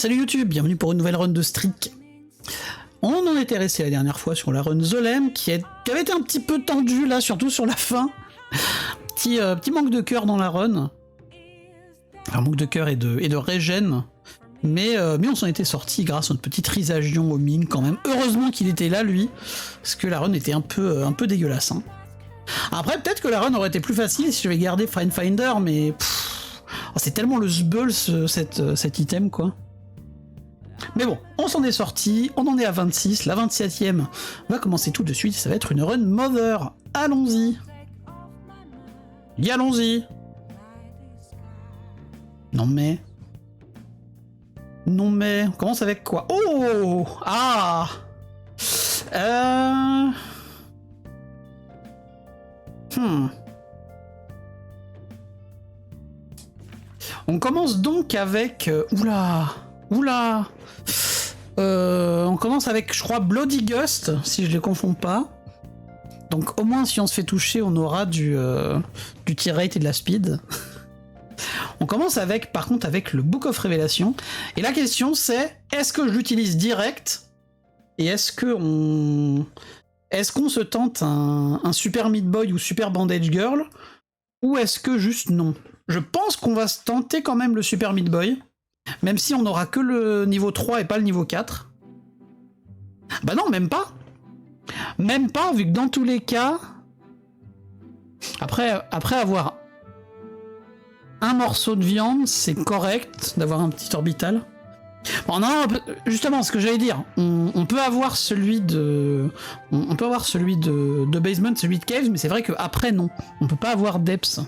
Salut YouTube, bienvenue pour une nouvelle run de Streak. On en était resté la dernière fois sur la run Zolem qui avait été un petit peu tendue là, surtout sur la fin. Petit manque de cœur dans la run. Un manque de cœur et de régène. Mais on s'en était sorti grâce à notre petite Risagion aux mines quand même. Heureusement qu'il était là lui, parce que la run était un peu dégueulasse. Hein. Après peut-être que la run aurait été plus facile si j'avais gardé Friend Finder, mais c'est tellement le zbeul cet item quoi. Mais bon, on s'en est sorti, on en est à 26, la 27ème va commencer tout de suite, ça va être une run Mother. Allons-y. Allons-y. Non mais, on commence avec quoi? Oh. Ah. On commence donc avec... Oula. On commence avec, je crois, Bloody Gust, si je les confonds pas. Donc au moins, si on se fait toucher, on aura du tear rate et de la speed. On commence avec, par contre, avec le Book of Révélation. Et la question c'est, est-ce que je l'utilise direct? Et est-ce qu'on se tente un Super Meat Boy ou Super Bandage Girl? Ou est-ce que juste non? Je pense qu'on va se tenter quand même le Super Meat Boy. Même si on n'aura que le niveau 3 et pas le niveau 4. Bah non, même pas. Même pas, vu que dans tous les cas... Après avoir un morceau de viande, c'est correct d'avoir un petit orbital. Bon, non, justement, ce que j'allais dire, on peut avoir celui de... On peut avoir celui de Basement, celui de Caves, mais c'est vrai qu'après, non. On peut pas avoir Depths.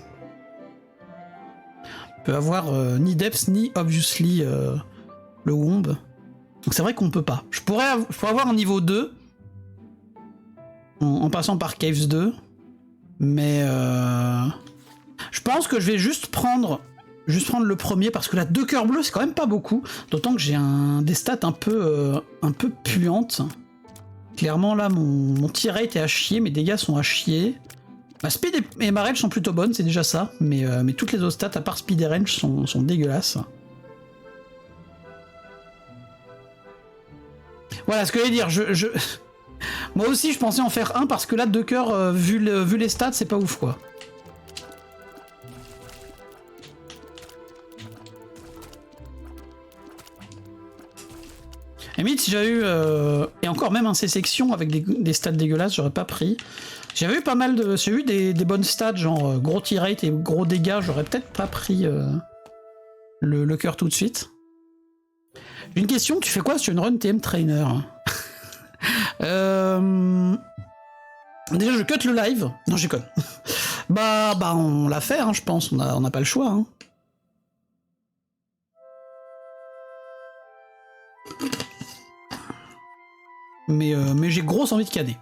Peut avoir ni Depths ni obviously le Womb. Donc c'est vrai qu'on peut pas. Je pourrais avoir un niveau 2 en passant par Caves 2, mais je pense que je vais juste prendre le premier parce que la 2 cœurs bleus c'est quand même pas beaucoup, d'autant que j'ai des stats un peu puantes. Clairement là mon tear rate est à chier, mes dégâts sont à chier. Ma speed et ma range sont plutôt bonnes, c'est déjà ça, mais toutes les autres stats, à part speed et range, sont dégueulasses. Voilà ce que je voulais dire, moi aussi je pensais en faire un, parce que là, 2 cœurs, vu les stats, c'est pas ouf, quoi. Limite, si j'avais eu... et encore même un C-section avec des stats dégueulasses, j'aurais pas pris. J'avais eu pas mal de... J'ai eu des bonnes stats, genre gros tear rate et gros dégâts, j'aurais peut-être pas pris le cœur tout de suite. J'ai une question, tu fais quoi sur une run TM Trainer? Déjà, je cut le live. Non, je déconne. bah, on l'a fait, hein, je pense, on n'a pas le choix. Hein. Mais j'ai grosse envie de cader.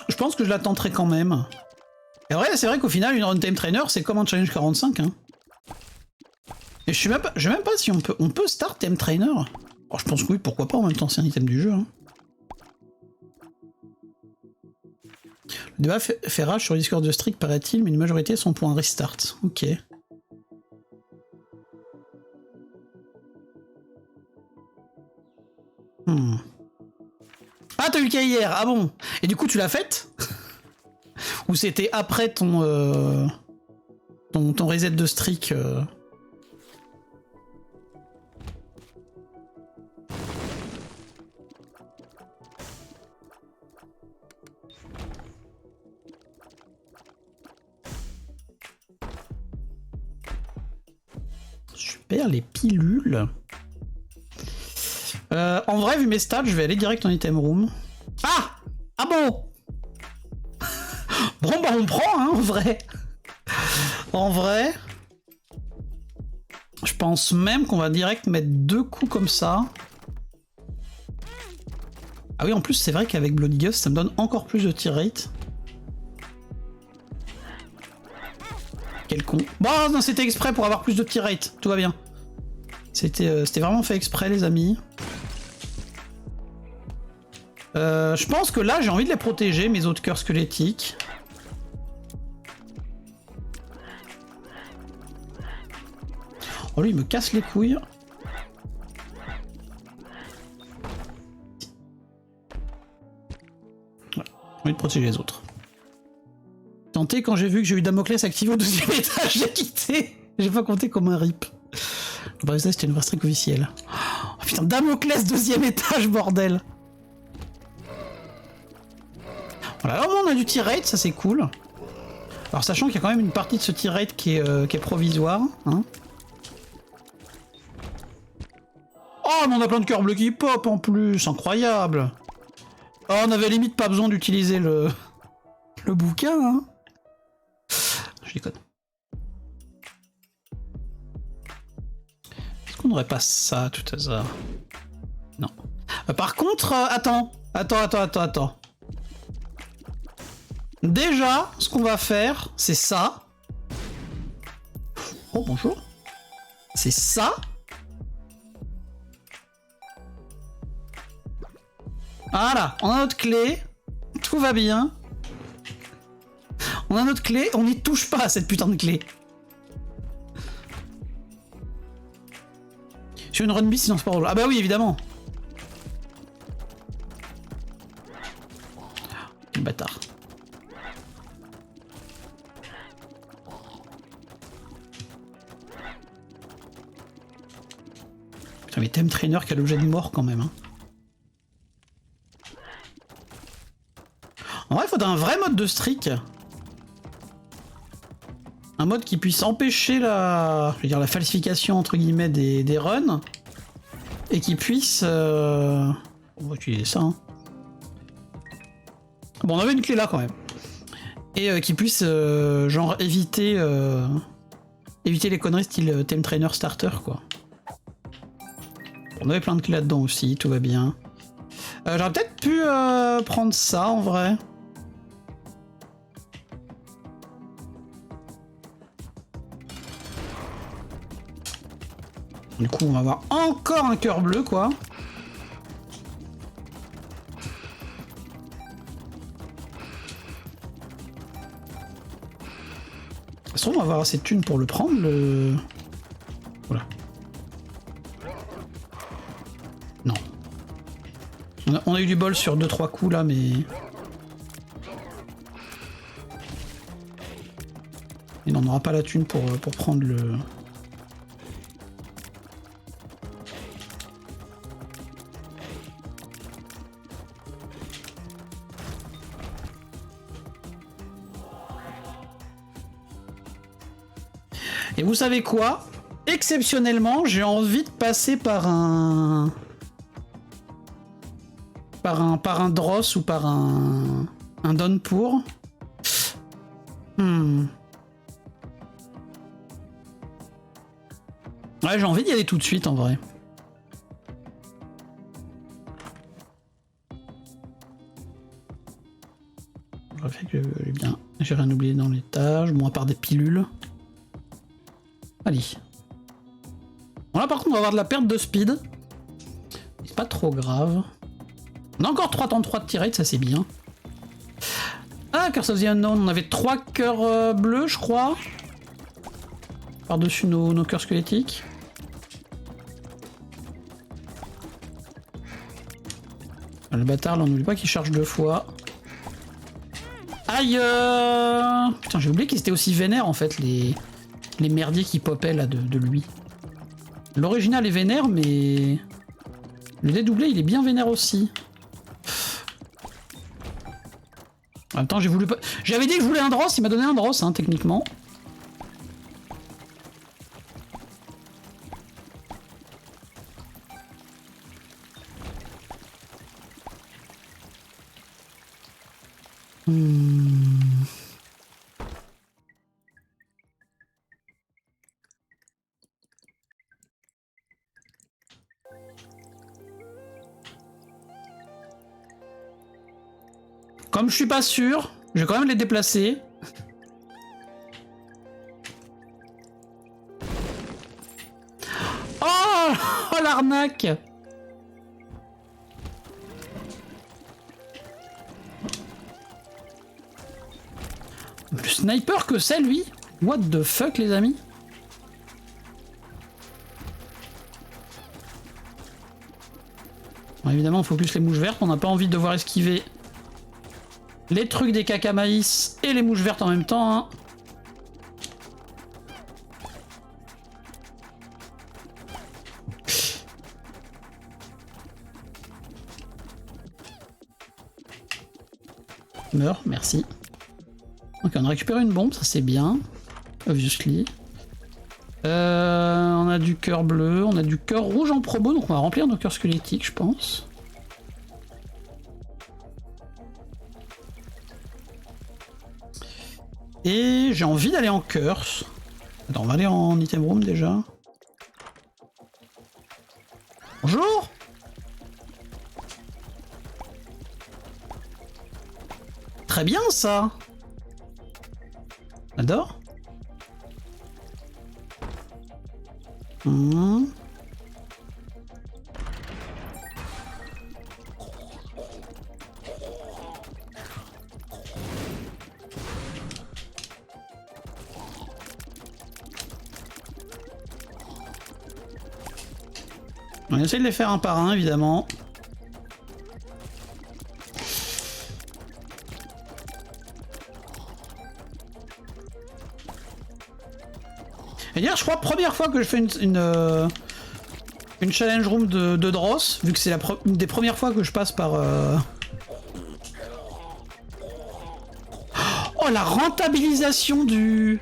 Je pense que je la tenterai quand même. Et vrai, c'est vrai qu'au final, une run time trainer, c'est comme un challenge 45. Hein. Et je sais même pas si on peut start time trainer. Oh, je pense que oui, pourquoi pas, en même temps, c'est un item du jeu. Hein. Le débat fait rage sur le Discord de Streak, paraît-il, mais une majorité sont pour un restart. Ok. Ah, t'as eu qu'à hier, ah bon? Et du coup, tu l'as faite? Ou c'était après ton reset de streak Super, les pilules. En vrai, vu mes stats, je vais aller direct en item room. Ah! Ah bon? Bon, bah on prend, hein, en vrai. En vrai. Je pense même qu'on va direct mettre 2 coups comme ça. Ah oui, en plus, c'est vrai qu'avec Bloody Gust, ça me donne encore plus de tear rate. Quel con. Bon, non, c'était exprès pour avoir plus de tear rate. Tout va bien. C'était vraiment fait exprès, les amis. Je pense que là, j'ai envie de les protéger, mes autres cœurs squelettiques. Oh, lui, il me casse les couilles. Ouais, j'ai envie de protéger les autres. Tenté, quand j'ai vu que j'ai eu Damoclès activé au 2e étage, j'ai quitté. J'ai pas compté comme un rip. Bref, ça, c'était une restrict officielle. Oh putain, Damoclès 2e étage, bordel. Voilà, là, on a du tir-rate, ça c'est cool. Alors, sachant qu'il y a quand même une partie de ce tir-rate qui est provisoire. Hein. Oh, mais on a plein de cœurs bleus qui pop en plus, incroyable. Oh, on avait limite pas besoin d'utiliser le bouquin, hein. Je déconne. Est-ce qu'on n'aurait pas ça, tout hasard? Non. Par contre, attends. Déjà, ce qu'on va faire, c'est ça. Oh, bonjour. C'est ça. Voilà, on a notre clé. Tout va bien. On a notre clé, on n'y touche pas à cette putain de clé. Sur une run B, sinon c'est pas drôle. Ah bah oui, évidemment. Quel bâtard. Putain, mais Thème Trainer qui a l'objet de mort quand même. Hein. En vrai, il faudrait un vrai mode de streak. Un mode qui puisse empêcher la falsification entre guillemets des runs. Et qui puisse... On va utiliser ça. Hein. Bon, on avait une clé là quand même. Et qui puisse genre éviter les conneries style Theme Trainer Starter quoi. On avait plein de clés là-dedans aussi, tout va bien. J'aurais peut-être pu prendre ça en vrai. Du coup, on va avoir encore un cœur bleu, quoi. De toute façon, on va avoir assez de thunes pour le prendre, le... Voilà. Non. On a eu du bol sur 2-3 coups, là, mais... Et on n'aura pas la thune pour prendre le... Et vous savez quoi? Exceptionnellement, j'ai envie de passer par un Dross ou par un Downpour. Ouais, j'ai envie d'y aller tout de suite en vrai. J'ai rien oublié dans l'étage, bon à part des pilules. Allez. Bon là par contre on va avoir de la perte de speed. C'est pas trop grave. On a encore 3 temps de 3 de tirade, ça c'est bien. Ah, Curse of the Unknown, on avait 3 cœurs bleus je crois. Par-dessus nos cœurs squelettiques. Le bâtard là on n'oublie pas qu'il charge 2 fois. Aïe putain j'ai oublié qu'ils étaient aussi vénères en fait les merdiers qui popaient là de lui. L'original est vénère mais... Le dédoublé il est bien vénère aussi. En même temps j'ai voulu pas... J'avais dit que je voulais un Dross, il m'a donné un Dross hein, techniquement. Comme je suis pas sûr, je vais quand même les déplacer. Oh, oh l'arnaque. Le sniper que c'est, lui? What the fuck, les amis? Bon, évidemment, on focus les mouches vertes. On n'a pas envie de devoir esquiver les trucs des caca maïs et les mouches vertes en même temps. Hein. Meurs, merci. Ok, on a récupéré une bombe, ça c'est bien. Obviously. On a du cœur bleu, on a du cœur rouge en promo, donc on va remplir nos cœurs squelettiques, je pense. Et j'ai envie d'aller en curse. Attends, on va aller en item room déjà. Bonjour! Très bien ça! J'adore. On essaie de les faire un par un, évidemment. Et dire, je crois, première fois que je fais une challenge room de Dross, vu que c'est une des premières fois que je passe par... Oh, la rentabilisation du...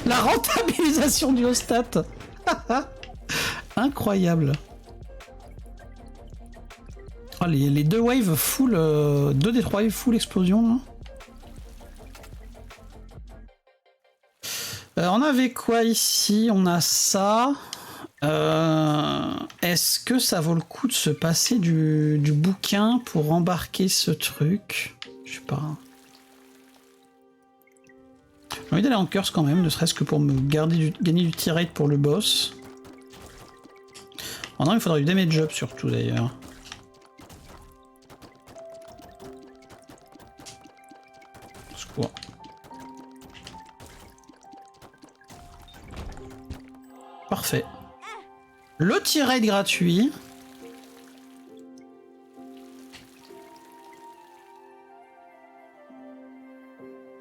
La rentabilisation du hostat. Incroyable. Oh, les deux waves full... deux des trois waves full explosion, là. On avait quoi ici? On a ça. Est-ce que ça vaut le coup de se passer du bouquin pour embarquer ce truc? Je sais pas. J'ai envie d'aller en curse quand même, ne serait-ce que pour me gagner du tirade pour le boss. Oh non, il faudrait du damage up surtout d'ailleurs. Secours. Parfait. Le tirade gratuit.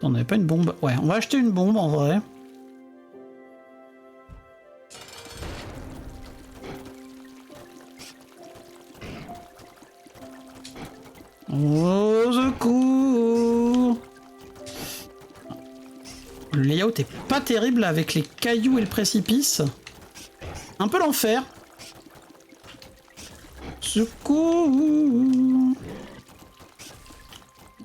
On n'avait pas une bombe. Ouais, on va acheter une bombe en vrai. Au secours! Le layout est pas terrible avec les cailloux et le précipice. Un peu l'enfer. Secours!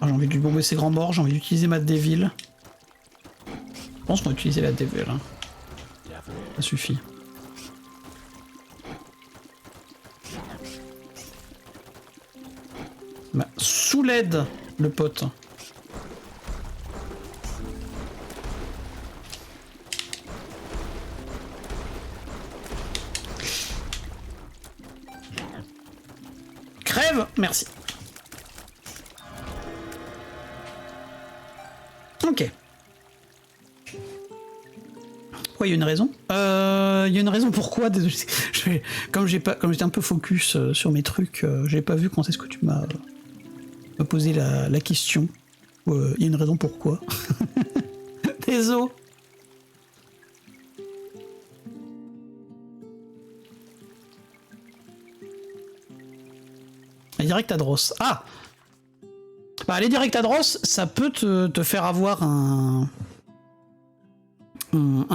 Ah, j'ai envie de lui bomber ses grands morts, j'ai envie d'utiliser ma Devil. Je pense qu'on va utiliser la Devil. Hein. Ça suffit. Bah, sous l'aide, le pote. Crève, merci. Ok. Ouais, il y a une raison. Il y a une raison pourquoi. Désolé. Comme j'étais un peu focus sur mes trucs, j'ai pas vu quand est-ce que tu m'as posé la question. Il y a une raison pourquoi. Désolé. Les direct à Dross. Ah! Bah, les direct à Dross, ça peut te faire avoir un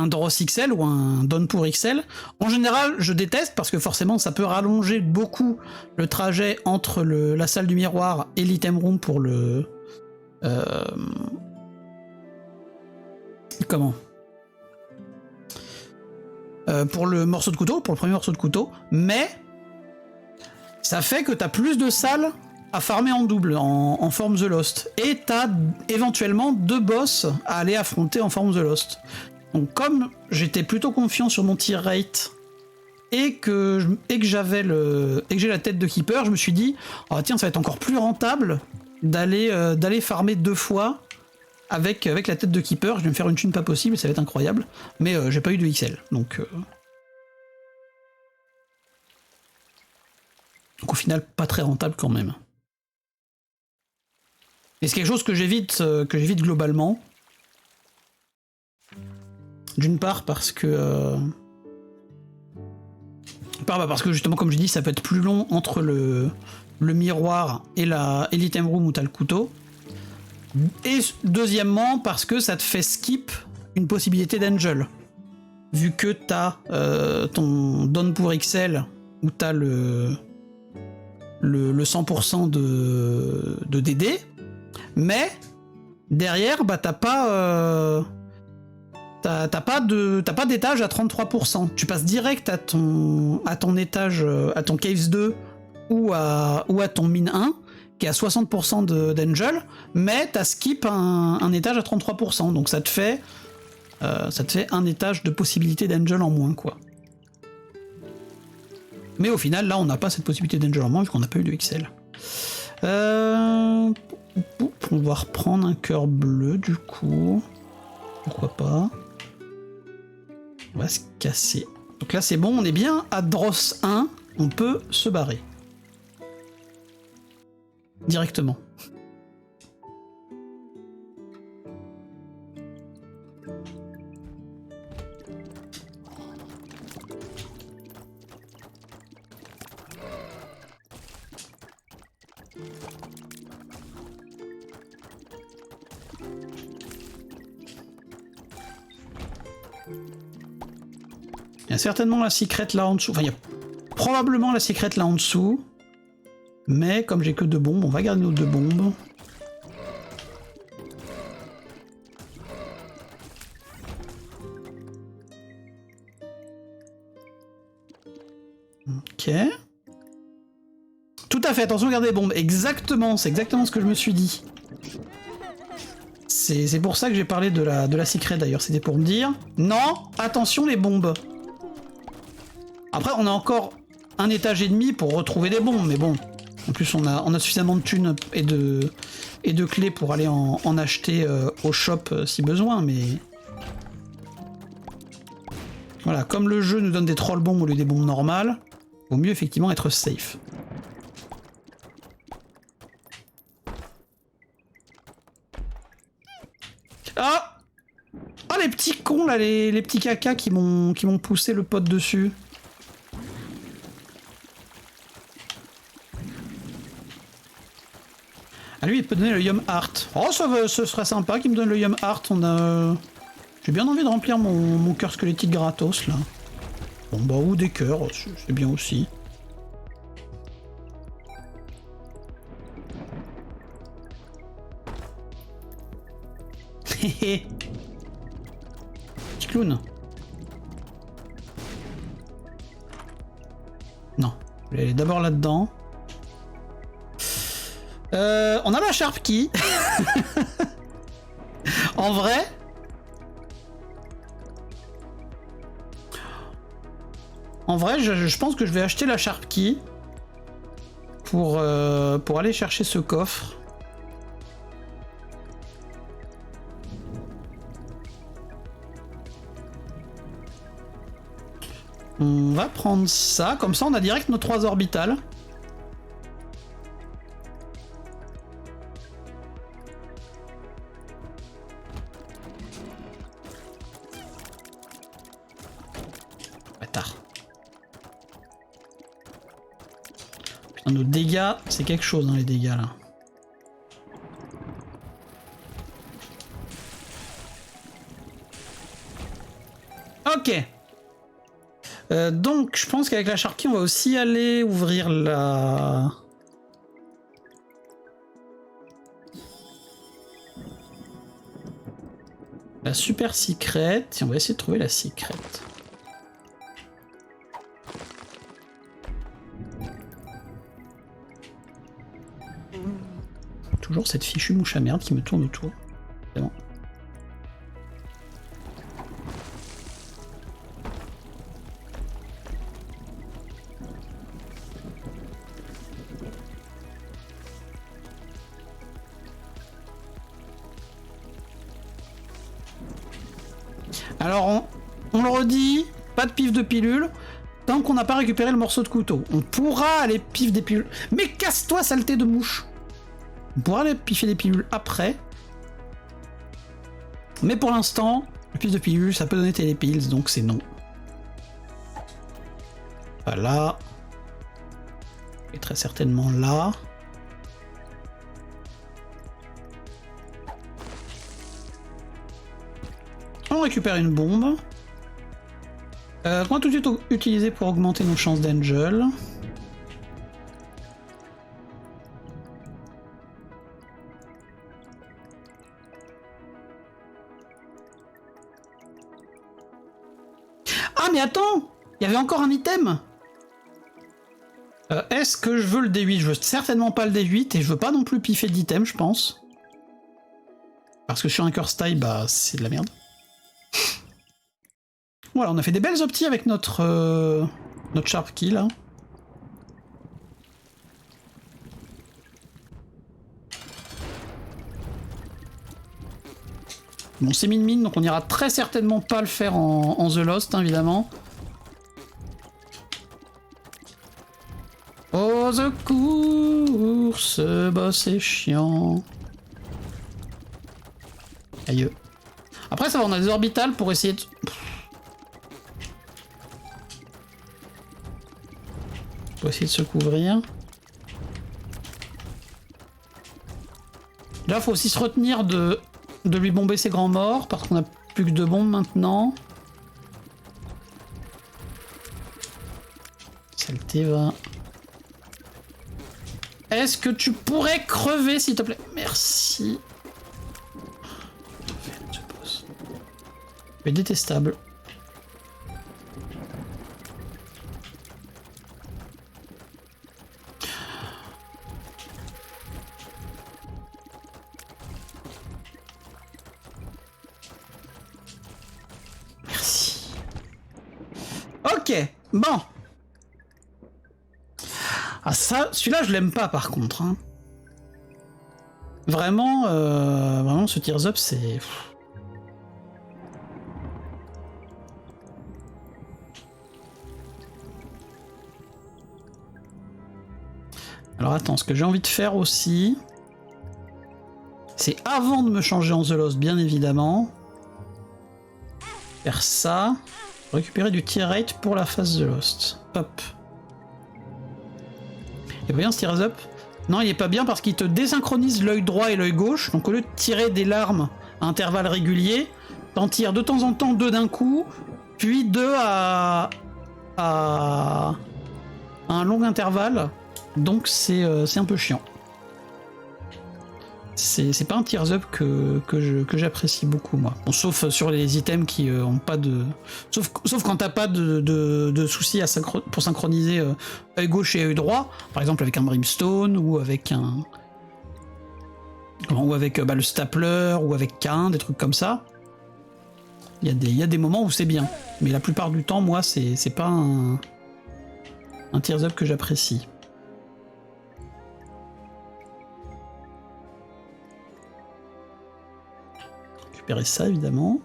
Dross XL ou un Downpour XL. En général, je déteste parce que forcément, ça peut rallonger beaucoup le trajet entre la salle du miroir et l'item room pour le... Comment pour le morceau de couteau, pour le premier morceau de couteau, mais ça fait que t'as plus de salles à farmer en double, en forme The Lost. Et t'as éventuellement 2 boss à aller affronter en forme The Lost. Donc comme j'étais plutôt confiant sur mon tier rate et que j'ai la tête de keeper, je me suis dit oh tiens, ça va être encore plus rentable d'aller farmer 2 fois avec la tête de Keeper, je vais me faire une thune pas possible, ça va être incroyable. Mais j'ai pas eu de XL, donc au final, pas très rentable quand même. Et c'est quelque chose que j'évite globalement. D'une part parce que... parce que justement, comme je dis, ça peut être plus long entre le miroir et l'item room où t'as le couteau. Et deuxièmement, parce que ça te fait skip une possibilité d'angel. Vu que t'as ton don pour XL, où t'as le 100% de DD, mais derrière, bah t'as pas d'étage à 33%. Tu passes direct à ton étage, à ton Caves 2 ou à ton Mine 1, qui est à 60% d'Angel, mais t'as skip un étage à 33%. Donc ça te fait un étage de possibilité d'Angel en moins, quoi. Mais au final, là, on n'a pas cette possibilité d'Angel en moins, vu qu'on n'a pas eu de XL. On va reprendre un cœur bleu, du coup. Pourquoi pas. On va se casser. Donc là, c'est bon, on est bien à Dross 1. On peut se barrer. Directement. Il y a certainement la secret là en dessous. Enfin, il y a probablement la secret là en dessous. Mais comme j'ai que 2 bombes, on va garder nos 2 bombes. Ok. Tout à fait, attention, regardez les bombes. Exactement, c'est exactement ce que je me suis dit. C'est pour ça que j'ai parlé de la secret d'ailleurs. C'était pour me dire, non, attention les bombes. Après, on a encore un étage et demi pour retrouver des bombes, mais bon. En plus, on a suffisamment de thunes et de clés pour aller en acheter au shop si besoin, mais... Voilà, comme le jeu nous donne des troll bombes au lieu des bombes normales, vaut mieux effectivement être safe. Ah! Ah, les petits cons là, les petits caca qui m'ont poussé le pote dessus. Ah, lui, il peut donner le Yum Heart. Oh, ce serait sympa qu'il me donne le Yum Heart. J'ai bien envie de remplir mon cœur squelettique gratos, là. Bon, bah, ou des cœurs, c'est bien aussi. Héhé. Petit clown. Non, je vais aller d'abord là-dedans. On a la Sharp Key. En vrai. En vrai, je pense que je vais acheter la Sharp Key pour aller chercher ce coffre. On va prendre ça, comme ça on a direct nos 3 orbitales. Bâtard. Putain, nos dégâts, c'est quelque chose, hein, les dégâts là. Ok. Donc, je pense qu'avec la Sharky, on va aussi aller ouvrir la super secret. Et on va essayer de trouver la secret. Toujours cette fichue mouche à merde qui me tourne autour. C'est bon. Alors, on le redit, pas de pif de pilule, tant qu'on n'a pas récupéré le morceau de couteau. On pourra aller pif des pilules. Mais casse-toi, saleté de mouche! On pourra aller piffer des pilules après. Mais pour l'instant, le pif de pilule, ça peut donner télépills, donc c'est non. Voilà. Et très certainement là. On récupère une bombe. On va tout de suite utiliser pour augmenter nos chances d'Angel. Ah mais attends, il y avait encore un item. Est-ce que je veux le D8? Je veux certainement pas le D8 et je veux pas non plus piffer d'item, je pense. Parce que sur un curse tie, bah c'est de la merde. Voilà, on a fait des belles optis avec notre sharp key là. Bon, c'est mine-mine, donc on ira très certainement pas le faire en The Lost, hein, évidemment. Au secours, ce boss est chiant. Aïe. Après, ça va, on a des orbitales pour essayer de... Pour essayer de se couvrir. Là, faut aussi se retenir de lui bomber ses grands morts, parce qu'on a plus que 2 bombes maintenant. Saleté, va. Est-ce que tu pourrais crever, s'il te plaît? Merci. Mais détestable. Merci. Ok, bon. Ah ça, celui-là je l'aime pas par contre. Hein. Vraiment, vraiment ce Tears Up c'est... Alors attends, ce que j'ai envie de faire aussi, c'est avant de me changer en The Lost, bien évidemment, faire ça, récupérer du tier rate pour la phase The Lost. Hop. Il est pas bien ce Tears Up? Non, il est pas bien parce qu'il te désynchronise l'œil droit et l'œil gauche, donc au lieu de tirer des larmes à intervalles réguliers, t'en tires de temps en temps 2 d'un coup, puis 2 à un long intervalle. Donc c'est un peu chiant. C'est pas un Tears Up que j'apprécie beaucoup moi. Bon, sauf sur les items qui ont pas de... Sauf quand t'as pas de soucis pour synchroniser œil gauche et œil droit. Par exemple avec un Brimstone ou avec un... Ou avec le Stapler ou avec Cain, des trucs comme ça. Il y a des moments où c'est bien. Mais la plupart du temps, moi, c'est pas un Tears Up que j'apprécie. Récupérer ça évidemment.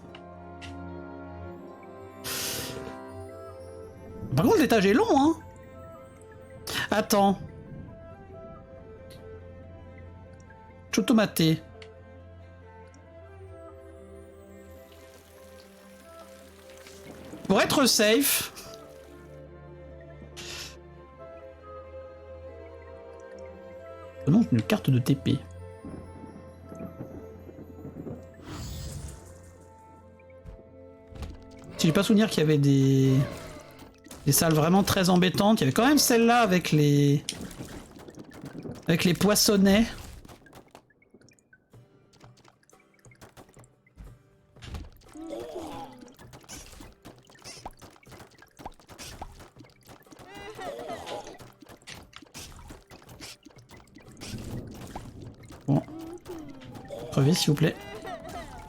Par contre l'étage est long hein. Attends. Chotomaté. Pour être safe. Donnons une carte de TP. Si j'ai pas souvenir qu'il y avait des salles vraiment très embêtantes, il y avait quand même celle-là avec les poissonnets. Bon. Crevez s'il vous plaît.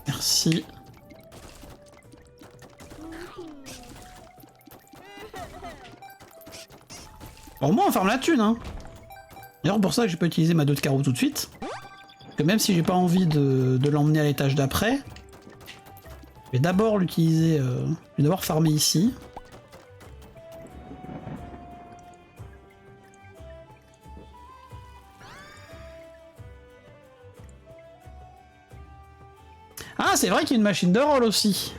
Merci. Bon, au moins on farme la thune, hein. D'ailleurs pour ça que j'ai pas utilisé ma 2 de carreau tout de suite. Parce que même si j'ai pas envie de l'emmener à l'étage d'après, Je vais d'abord l'utiliser, je vais d'abord farmer ici. Ah, c'est vrai qu'il y a une machine de roll aussi.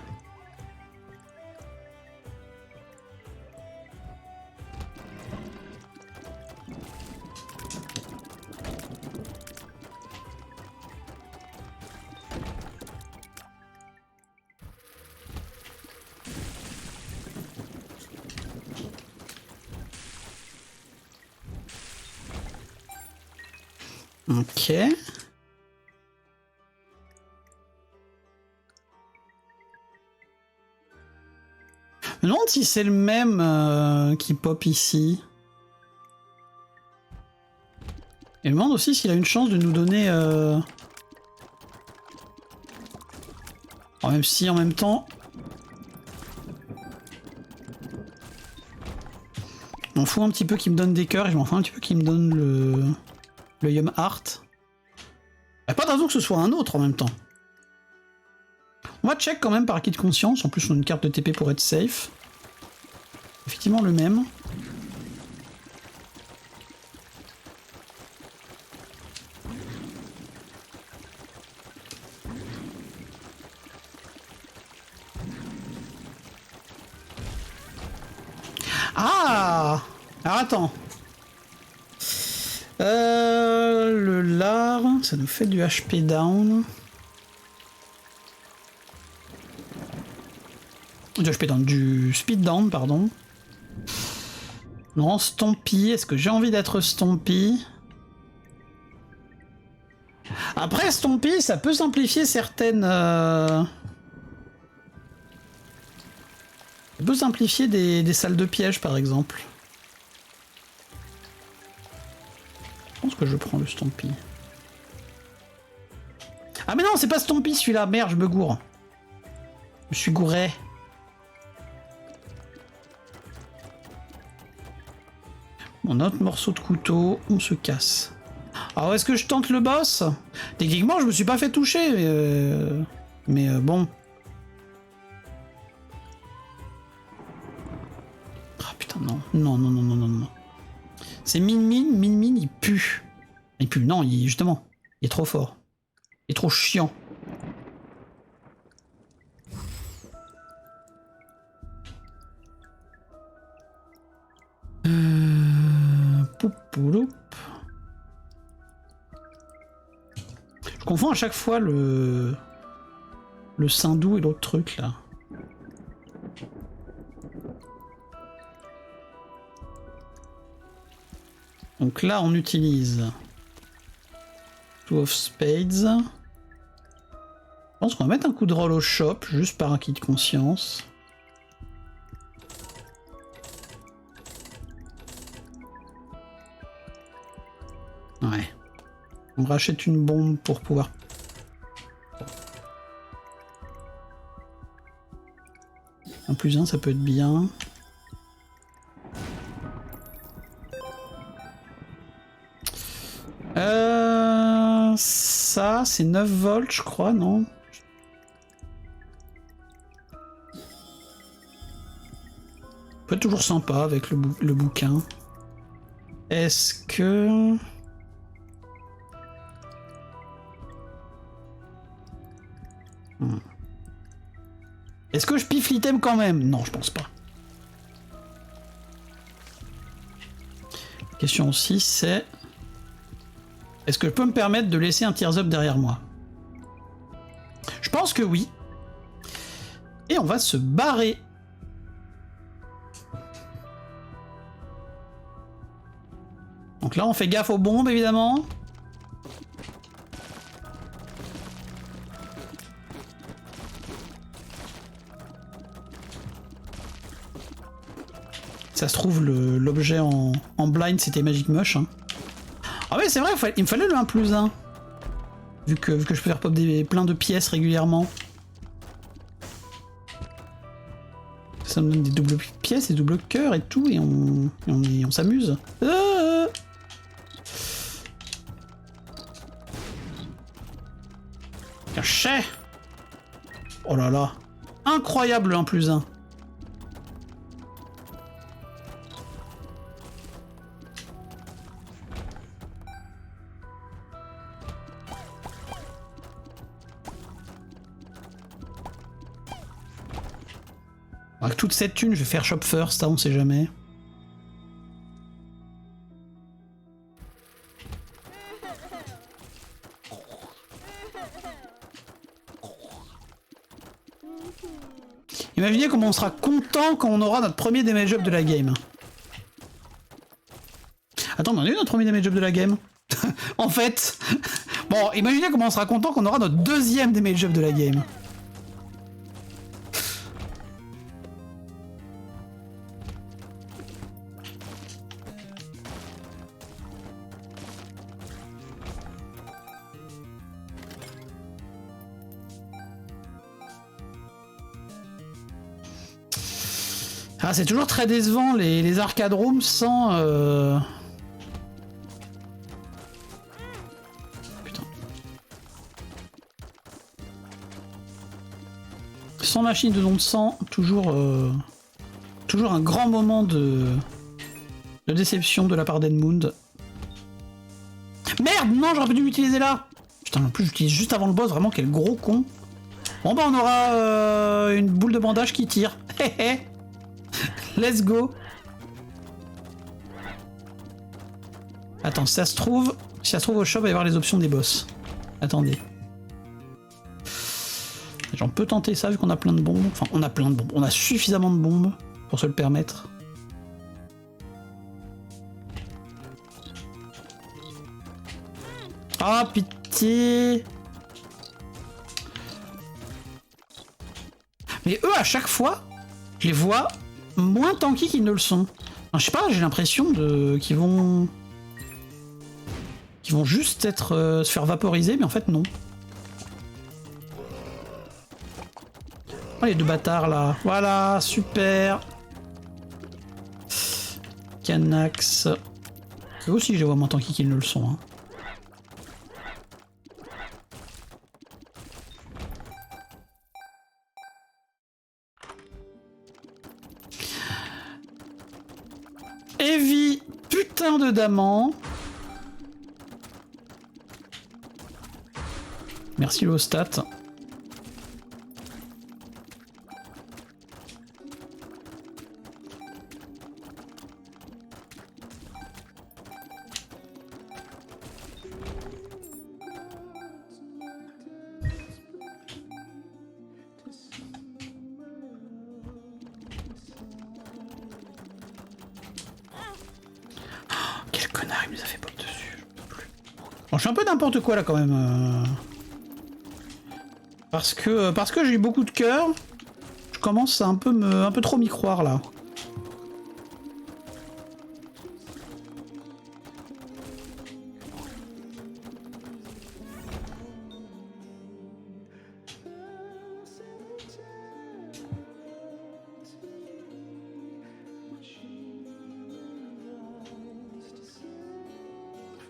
Ok. Je me demande si c'est le même qui pop ici. Et je me demande aussi s'il a une chance de nous donner... même si en même temps... Je m'en fous un petit peu qu'il me donne des cœurs et je m'en fous un petit peu qu'il me donne le Yum Heart. Il n'y a pas de raison que ce soit un autre en même temps. On va check quand même par acquis de conscience. En plus, on a une carte de TP pour être safe. Effectivement, le même. Ah! Alors attends. Le lard, ça nous fait du HP down. Du HP down, du speed down, pardon. Non, Stompy, est-ce que j'ai envie d'être Stompy? Après, Stompy, ça peut simplifier certaines... Ça peut simplifier des salles de piège, par exemple. Je pense que je prends le Stompy. Ah mais non, c'est pas Stompy celui-là, merde, je me gourre. Je suis gouré. Mon autre morceau de couteau, on se casse. Alors est-ce que je tente le boss? Techniquement, je me suis pas fait toucher, mais bon. Ah putain, non. Non, non, non, non, non, non. C'est Min, il pue. Il pue, non, justement, il est trop fort. Il est trop chiant. Poupouloup. Je confonds à chaque fois le Sindou et l'autre truc là. Donc là on utilise Two of Spades. Je pense qu'on va mettre un coup de roll au shop juste par acquis de conscience. Ouais. On rachète une bombe pour pouvoir... Un plus un, ça peut être bien. Ça, c'est 9 volts, je crois, non? Peut être toujours sympa avec le bouquin. Est-ce que... Est-ce que je piffe l'item quand même? Non, je pense pas. La question aussi, c'est... Est-ce que je peux me permettre de laisser un Tears Up derrière moi? Je pense que oui. Et on va se barrer. Donc là, on fait gaffe aux bombes, évidemment. Ça se trouve, l'objet en blind, c'était Magic Mush. Hein. Ah ouais, c'est vrai, il me fallait le 1+1. Vu que je peux faire pop plein de pièces régulièrement. Ça me donne des doubles pièces, des doubles cœurs et tout, et on s'amuse. Cachet. Oh là là. incroyable le 1+1. Avec toute cette thune, je vais faire shop first, hein, on sait jamais. Imaginez comment on sera content quand on aura notre premier damage up de la game. Attends, mais on a eu notre premier damage up de la game. En fait. Bon, imaginez comment on sera content quand on aura notre deuxième damage up de la game. Ah, c'est toujours très décevant les arcade rooms sans... Putain. Sans machine de don de sang, toujours, toujours un grand moment de déception de la part d'Edmund. Merde, non, j'aurais pas dû l'utiliser là. Putain, en plus j'utilise juste avant le boss, vraiment quel gros con. Bon bah on aura une boule de bandage qui tire. Let's go. Attends, si ça se trouve au shop, il va y avoir les options des boss. Attendez. On peut tenter ça vu qu'on a plein de bombes. Enfin, on a plein de bombes. On a suffisamment de bombes pour se le permettre. Ah, pitié. Mais eux, à chaque fois, je les vois moins tanky qu'ils ne le sont. Enfin, je sais pas, j'ai l'impression qu'ils vont juste être se faire vaporiser, mais en fait non. Oh, les deux bâtards là, voilà, super. Canax. Eux aussi je les vois moins tanky qu'ils ne le sont. Hein. Heavy, putain de daman. Merci l'ostat. Quel connard, il nous a fait pop dessus. Je peux plus. Bon, je suis un peu n'importe quoi là quand même. Parce que j'ai eu beaucoup de cœur, je commence à un peu trop m'y croire là.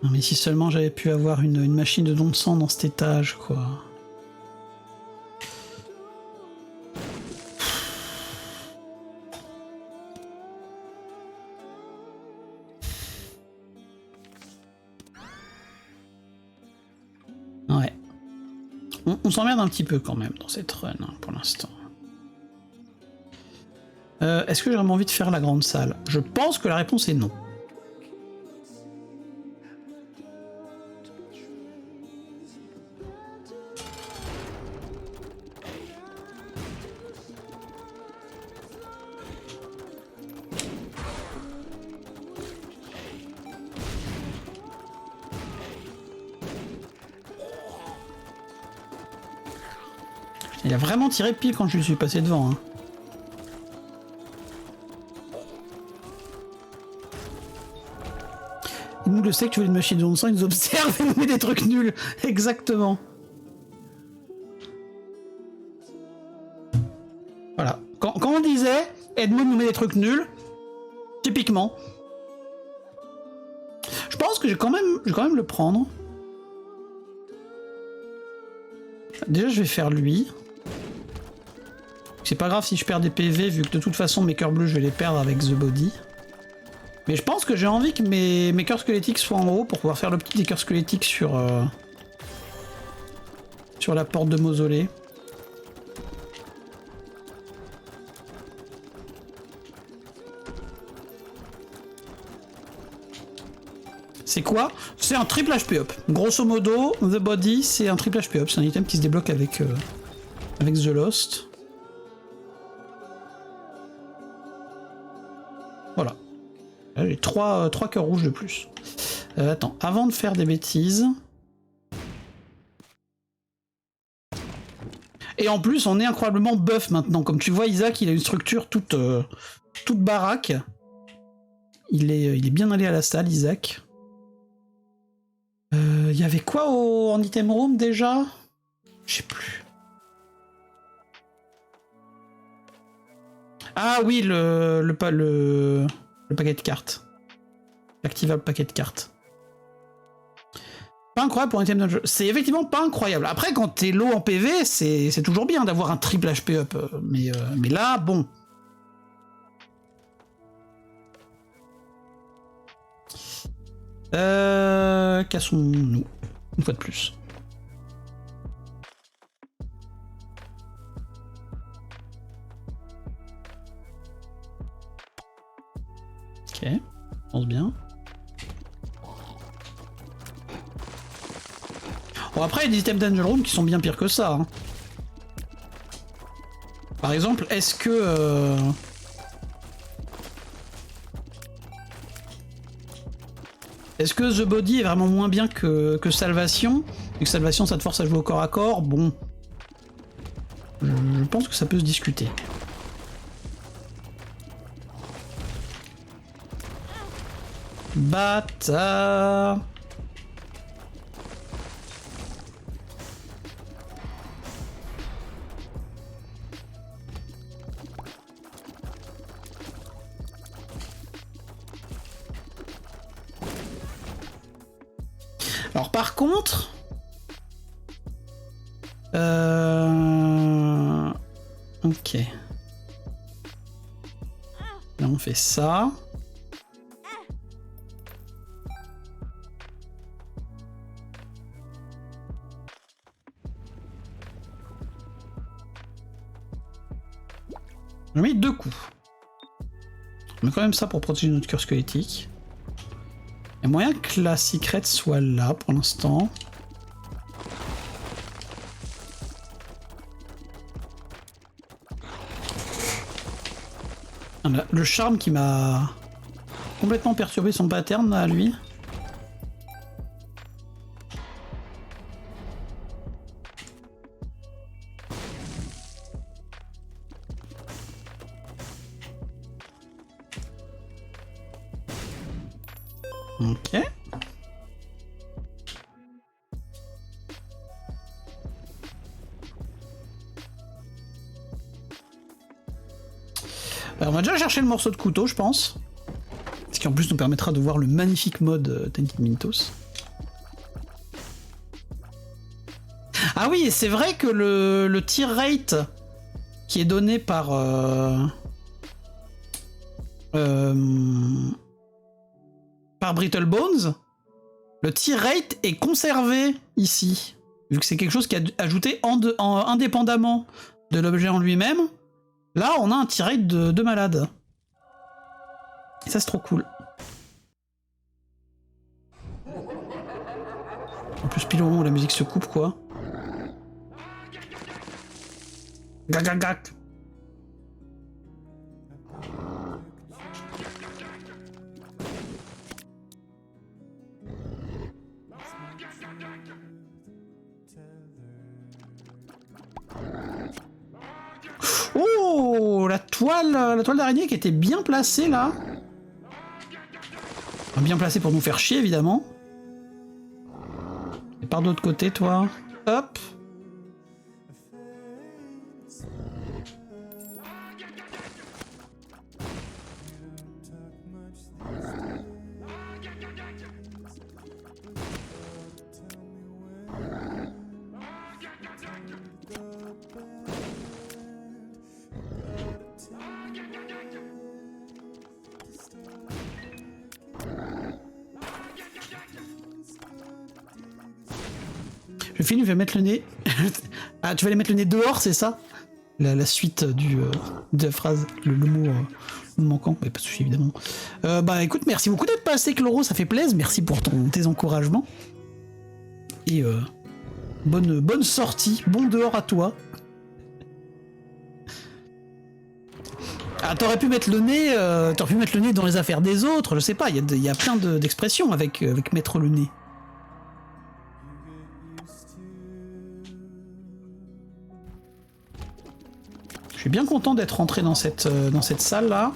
Non mais si seulement j'avais pu avoir une machine de don de sang dans cet étage, quoi. Ouais. On s'emmerde un petit peu quand même dans cette run, hein, pour l'instant. Est-ce que j'ai vraiment envie de faire la grande salle? Je pense que la réponse est non. Il a vraiment tiré pile quand je lui suis passé devant. Hein. Il nous le sait que tu veux une machine de don de sang, il nous observe et nous met des trucs nuls. Exactement. Voilà. Quand on disait Edmund nous met des trucs nuls, typiquement. Je pense que je vais quand même le prendre. Déjà je vais faire lui. C'est pas grave si je perds des PV, vu que de toute façon mes cœurs bleus je vais les perdre avec The Body. Mais je pense que j'ai envie que mes cœurs squelettiques soient en haut pour pouvoir faire le petit des cœurs squelettiques sur la porte de mausolée. C'est quoi? C'est un triple HP up. Grosso modo, The Body, c'est un triple HP up. C'est un item qui se débloque avec The Lost. Voilà. J'ai 3 cœurs rouges de plus. Attends, avant de faire des bêtises... Et en plus, on est incroyablement buff maintenant. Comme tu vois, Isaac, il a une structure toute baraque. Il est bien allé à la salle, Isaac. Il y avait quoi en item room déjà? Je sais plus. Ah oui, le paquet de cartes. L'activable paquet de cartes. Pas incroyable pour un item de jeu. C'est effectivement pas incroyable. Après, quand t'es low en PV, c'est toujours bien d'avoir un triple HP up. Mais là, bon. Cassons-nous. Une fois de plus. Ok, je pense bien. Bon, après, il y a des items Dungeon Room qui sont bien pires que ça. Hein. Par exemple, est-ce que... Est-ce que The Body est vraiment moins bien que Salvation? Et que Salvation, ça te force à jouer au corps à corps? Bon. Je pense que ça peut se discuter. Bâtard! Alors par contre... Ok. Là on fait ça. On a mis 2 coups. On met quand même ça pour protéger notre cœur squelettique. Il y a moyen que la secret soit là pour l'instant. Le charme qui m'a complètement perturbé son pattern à lui. Ok. Alors on va déjà chercher le morceau de couteau, je pense. Ce qui en plus nous permettra de voir le magnifique mode Tainted Mintos. Ah oui, et c'est vrai que le tier rate qui est donné par... par Brittle Bones, le tier rate est conservé ici. Vu que c'est quelque chose qui est ajouté indépendamment de l'objet en lui-même. Là, on a un tier rate de malade. Et ça, c'est trop cool. En plus, pile au moment où la musique se coupe, quoi. Gagagag. Oh, la toile d'araignée qui était bien placée là. Bien placée pour nous faire chier évidemment. Et par d'autre côté, toi. Hop. Je finis, je vais mettre le nez. Ah, tu vas aller mettre le nez dehors, c'est ça? La suite de la phrase, le mot manquant, mais pas de souci évidemment. Bah écoute, merci beaucoup d'être passé, Chloro, ça fait plaisir. Merci pour tes encouragements. Et bonne sortie, bon dehors à toi. Ah, t'aurais pu mettre le nez, dans les affaires des autres, je sais pas, il y a plein d'expressions avec mettre le nez. Je suis bien content d'être rentré dans cette salle là.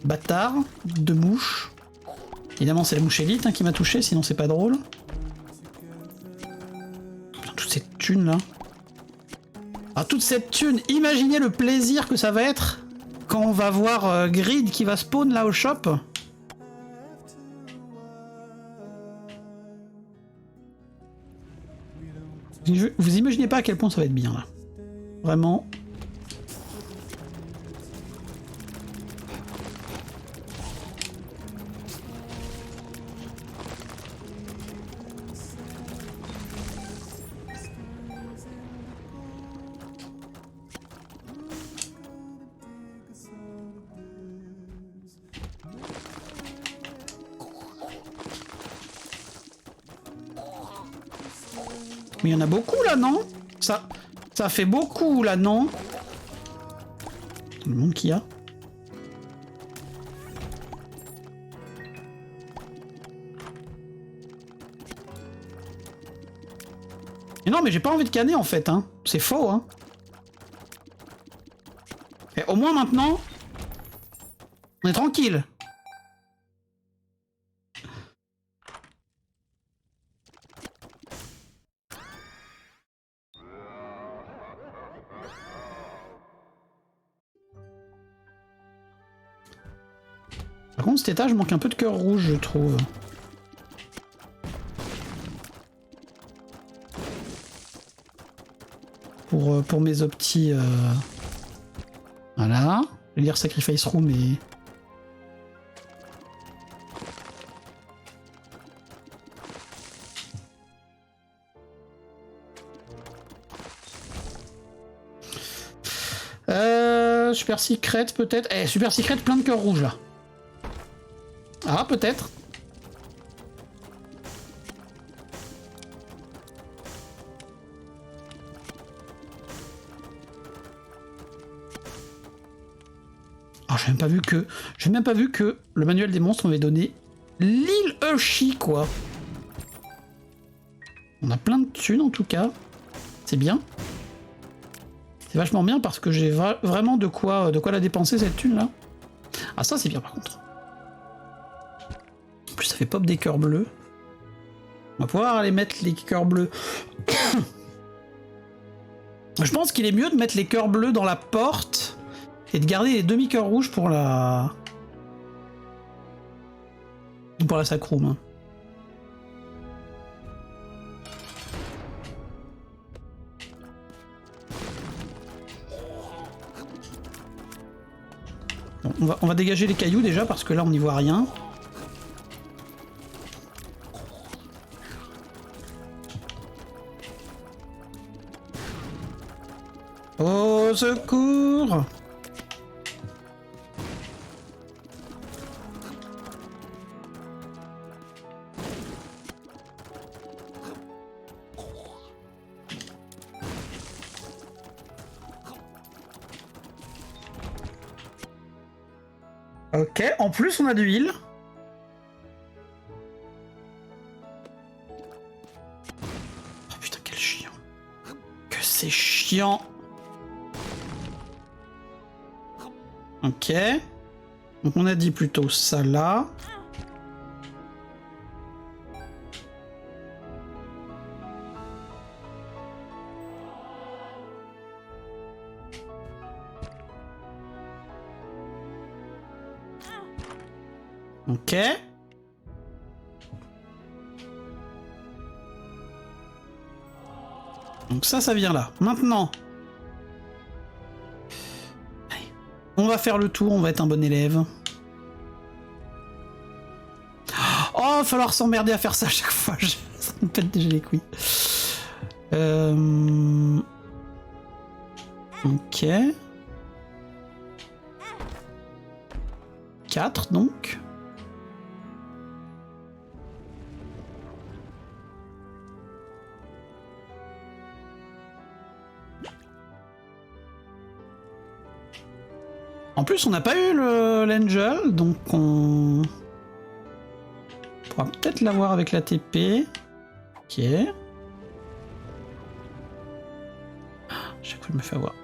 Bâtard, de mouches. Évidemment c'est la mouche élite qui m'a touché, sinon c'est pas drôle. Toute cette thune là. Ah, toute cette thune, imaginez le plaisir que ça va être quand on va voir Grid qui va spawn là au shop. Vous imaginez pas à quel point ça va être bien là. Vraiment. Mais il y en a beaucoup là, non? Ça fait beaucoup là, non? Le monde qu'il y a. Mais non, mais j'ai pas envie de canner en fait, hein. C'est faux, hein. Et au moins maintenant, on est tranquille. Par contre, cet étage manque un peu de cœur rouge, je trouve. Pour mes optis... Voilà. Je vais dire Sacrifice Room, mais... Super Secret, peut-être. Eh, Super Secret, plein de cœurs rouges, là. Ah, peut-être. Ah, j'ai même pas vu que le manuel des monstres m'avait donné l'île Ushi, quoi. On a plein de thunes, en tout cas. C'est bien. C'est vachement bien parce que j'ai vraiment de quoi la dépenser, cette thune-là. Ah, ça, c'est bien, par contre. En plus, ça fait pop des cœurs bleus. On va pouvoir aller mettre les cœurs bleus. Je pense qu'il est mieux de mettre les cœurs bleus dans la porte et de garder les demi-cœurs rouges pour la sacrum. Bon, on va dégager les cailloux déjà parce que là on n'y voit rien. Au secours! Ok, en plus on a de l'huile. Oh putain, quel chiant. Que c'est chiant. Ok. Donc on a dit plutôt ça là. Ok. Donc ça vient là. Maintenant, on va faire le tour, on va être un bon élève. Oh, il va falloir s'emmerder à faire ça à chaque fois. Ça me pète déjà les couilles. Ok. 4 donc. En plus, on n'a pas eu l'Angel, donc on pourra peut-être l'avoir avec la TP. Ok. Chaque fois, je me fais avoir.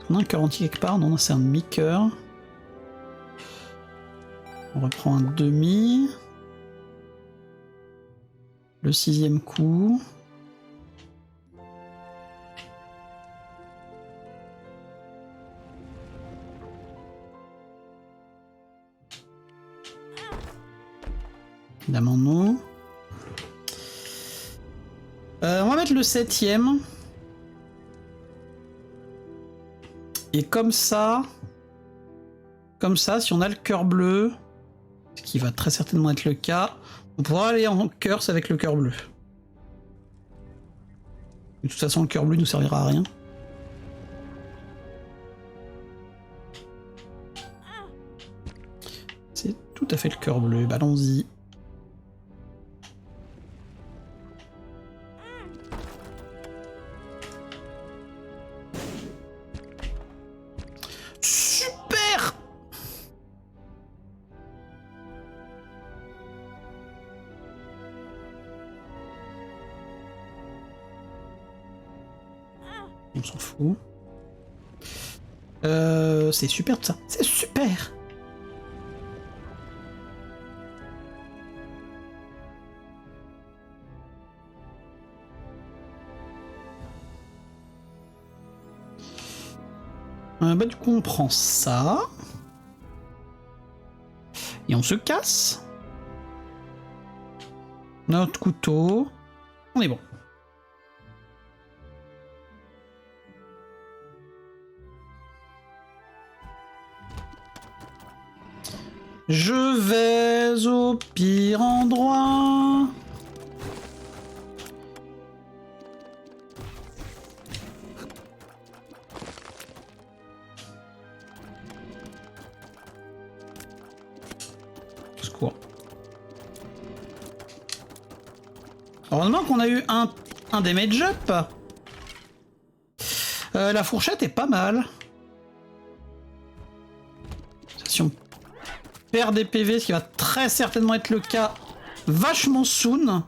On a un cœur entier quelque part? Non, c'est un demi-cœur. On reprend un demi. Le 6e coup. Évidemment non. On va mettre le 7e. Et comme ça, si on a le cœur bleu, ce qui va très certainement être le cas, on pourra aller en curse avec le cœur bleu. De toute façon, le cœur bleu nous servira à rien. C'est tout à fait le cœur bleu, bah, allons-y. Super! On s'en fout. C'est super ça. C'est super! Bah du coup on prend ça. Et on se casse. Notre couteau. On est bon. Je vais au pire endroit. Secours. Heureusement qu'on a eu un damage up. La fourchette est pas mal. Si on perd des PV, ce qui va très certainement être le cas vachement soon.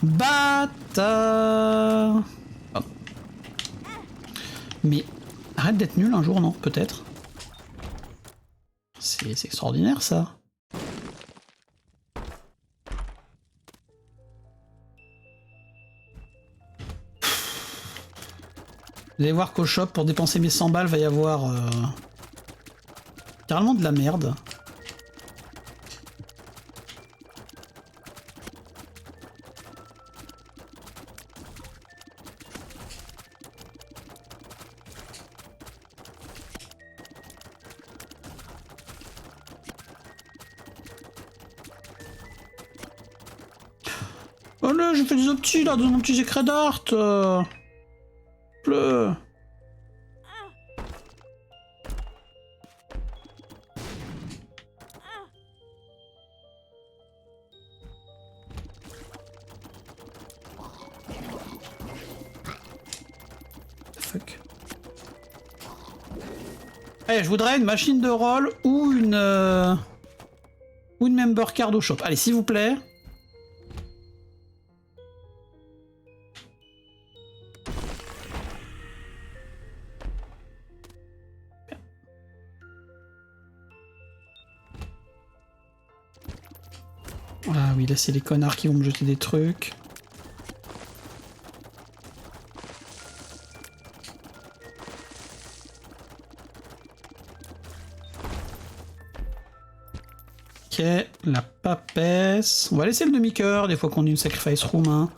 Bâtard. Oh. Mais arrête d'être nul un jour, non? Peut-être. C'est extraordinaire ça. Vous allez voir qu'au shop, pour dépenser mes 100 balles, va y avoir littéralement de la merde. Oh là, j'ai fait des optis là dans mon petit secret d'art. Bleu. Fuck. Allez, je voudrais une machine de roll ou une member card au shop. Allez, s'il vous plaît. Ah oui, là c'est les connards qui vont me jeter des trucs. Ok, la papesse. On va laisser le demi-cœur des fois qu'on est une sacrifice room. Hein.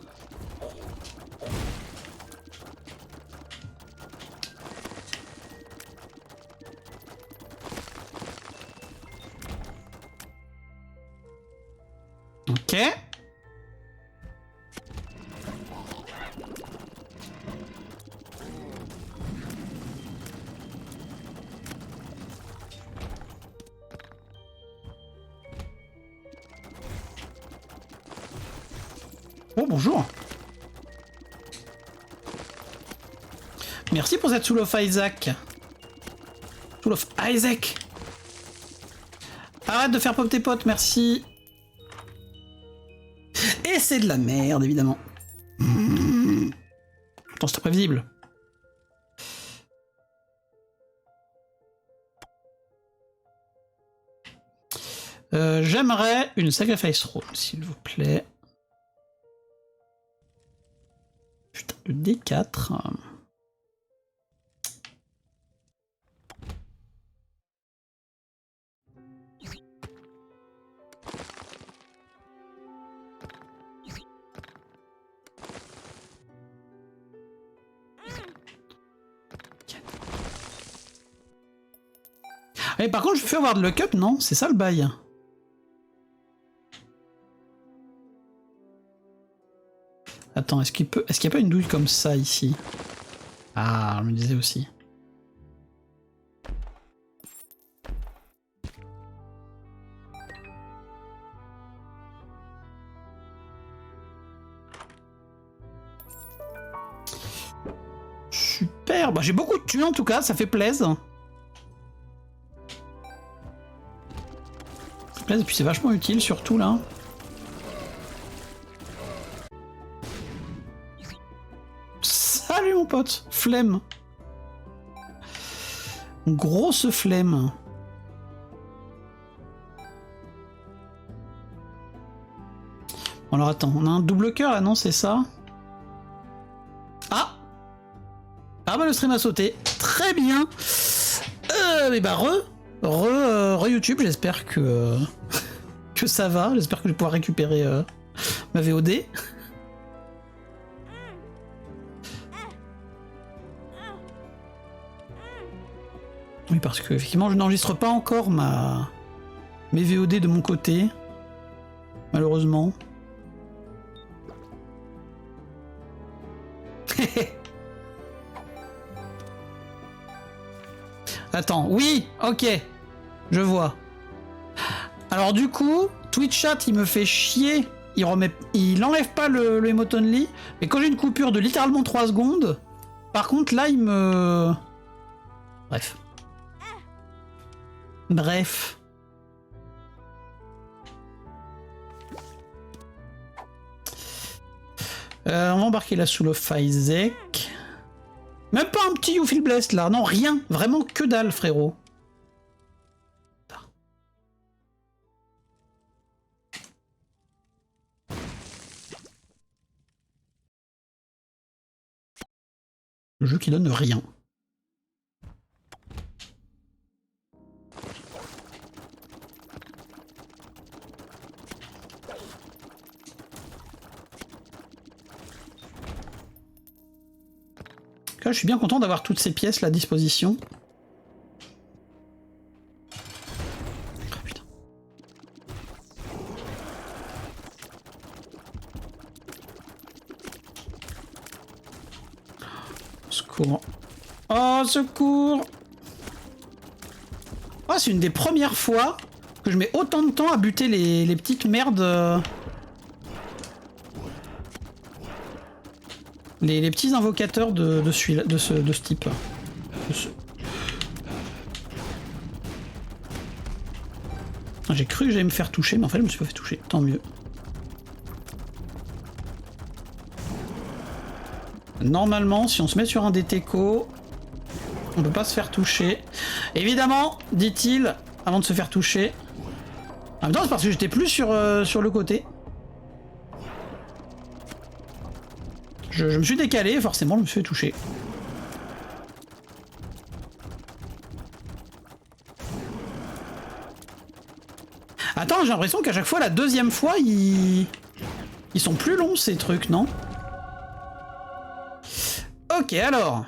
Oh, bonjour. Merci pour cette Soul of Isaac. Soul of Isaac. Arrête de faire pop tes potes, merci. Et c'est de la merde, évidemment. Pourtant, c'était prévisible. J'aimerais une Sacrifice Roll, s'il vous plaît. Putain, le D4. Et par contre, je peux avoir de luck up, non? C'est ça le bail. Attends, est-ce qu'il y a pas une douille comme ça ici? Ah, je me disais aussi. Super, bah j'ai beaucoup de thunes en tout cas, ça fait plaisir. Et puis c'est vachement utile surtout là. Salut mon pote, flemme. Grosse flemme. Bon alors attends, on a un double cœur là, non, c'est ça? Ah! Ah bah le stream a sauté. Très bien. Mais bah re YouTube, j'espère que ça va. J'espère que je vais pouvoir récupérer ma VOD. Oui, parce que effectivement, je n'enregistre pas encore mes VOD de mon côté, malheureusement. Attends, oui, ok, je vois. Alors du coup, Twitch Chat, il me fait chier. Il enlève pas le emote only, mais quand j'ai une coupure de littéralement 3 secondes, par contre là, il me... Bref. Bref. On va embarquer la Soul of Isaac. Même pas un petit You Feel Blessed là, non, rien, vraiment que dalle, frérot. Le jeu qui donne rien. Là, je suis bien content d'avoir toutes ces pièces là à disposition. Oh, putain. Secours. Oh, secours! Oh, c'est une des premières fois que je mets autant de temps à buter les petites merdes. Les petits invocateurs de ce type. J'ai cru que j'allais me faire toucher, mais en fait je me suis pas fait toucher, tant mieux. Normalement, si on se met sur un des techos, on peut pas se faire toucher. Évidemment, dit-il, avant de se faire toucher. En même temps, c'est parce que j'étais plus sur le côté. Je me suis décalé, forcément, je me suis fait toucher. Attends, j'ai l'impression qu'à chaque fois, la deuxième fois, ils sont plus longs, ces trucs, non? Ok, alors...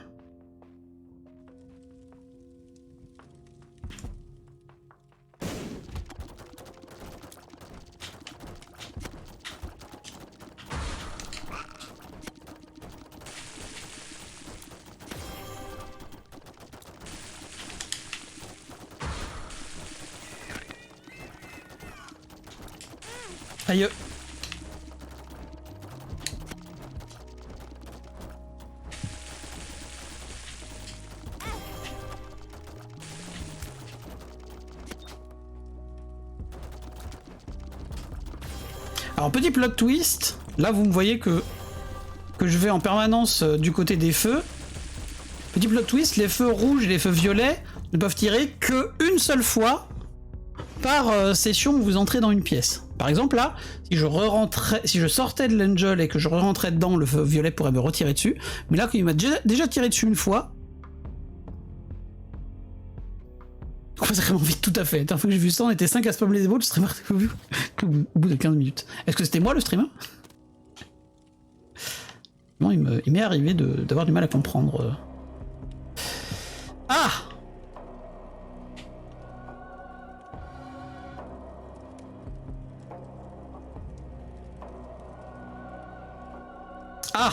Aïe. Alors petit plot twist, là vous me voyez que je vais en permanence du côté des feux. Petit plot twist, les feux rouges et les feux violets ne peuvent tirer que une seule fois par session où vous entrez dans une pièce. Par exemple là, si je sortais de l'Angel et que je rentrais dedans, le feu violet pourrait me retirer dessus. Mais là, quand il m'a déjà tiré dessus une fois, ça passe vraiment vite, tout à fait. La dernière fois que j'ai vu ça, on était 5 à spam les épaules, le streamer au bout de 15 minutes. Est-ce que c'était moi le streamer? Non, il m'est arrivé d'avoir du mal à comprendre. Ah! Ah!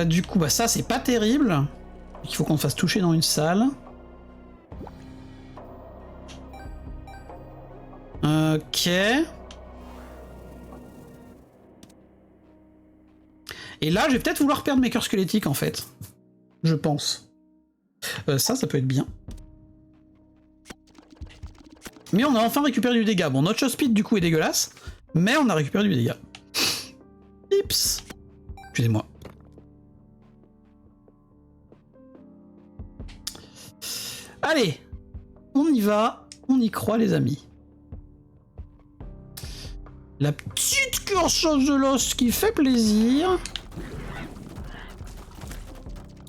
Du coup, bah ça c'est pas terrible. Il faut qu'on te fasse toucher dans une salle. Ok. Et là, je vais peut-être vouloir perdre mes cœurs squelettiques en fait. Je pense. Ça peut être bien. Mais on a enfin récupéré du dégât. Bon, notre shot speed du coup est dégueulasse, mais on a récupéré du dégât. Ips. Excusez-moi. Allez, on y va, on y croit les amis. La petite curcheuse de l'os qui fait plaisir.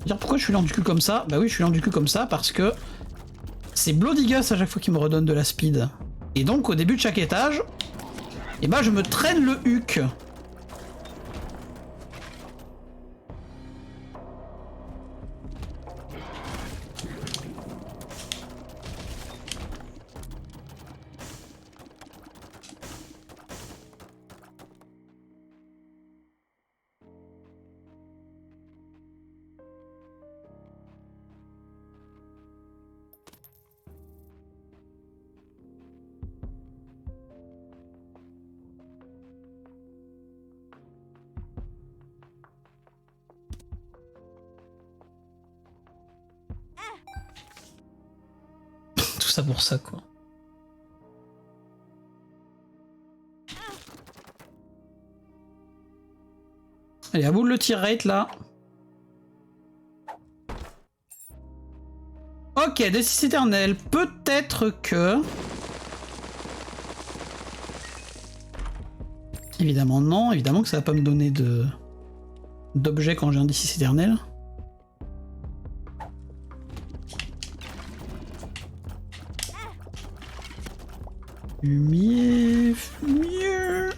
Dire pourquoi je suis lent du cul comme ça? Bah oui, je suis lent du cul comme ça parce que c'est Bloodigus à chaque fois qu'il me redonne de la speed. Et donc au début de chaque étage, et bah je me traîne le huc. Tout ça pour ça, quoi. Allez, à bout de le tir rate, là. Ok, D6 éternel. Peut-être que... Évidemment non, évidemment que ça va pas me donner d'objets quand j'ai un D6 éternel. Fumier, fumier.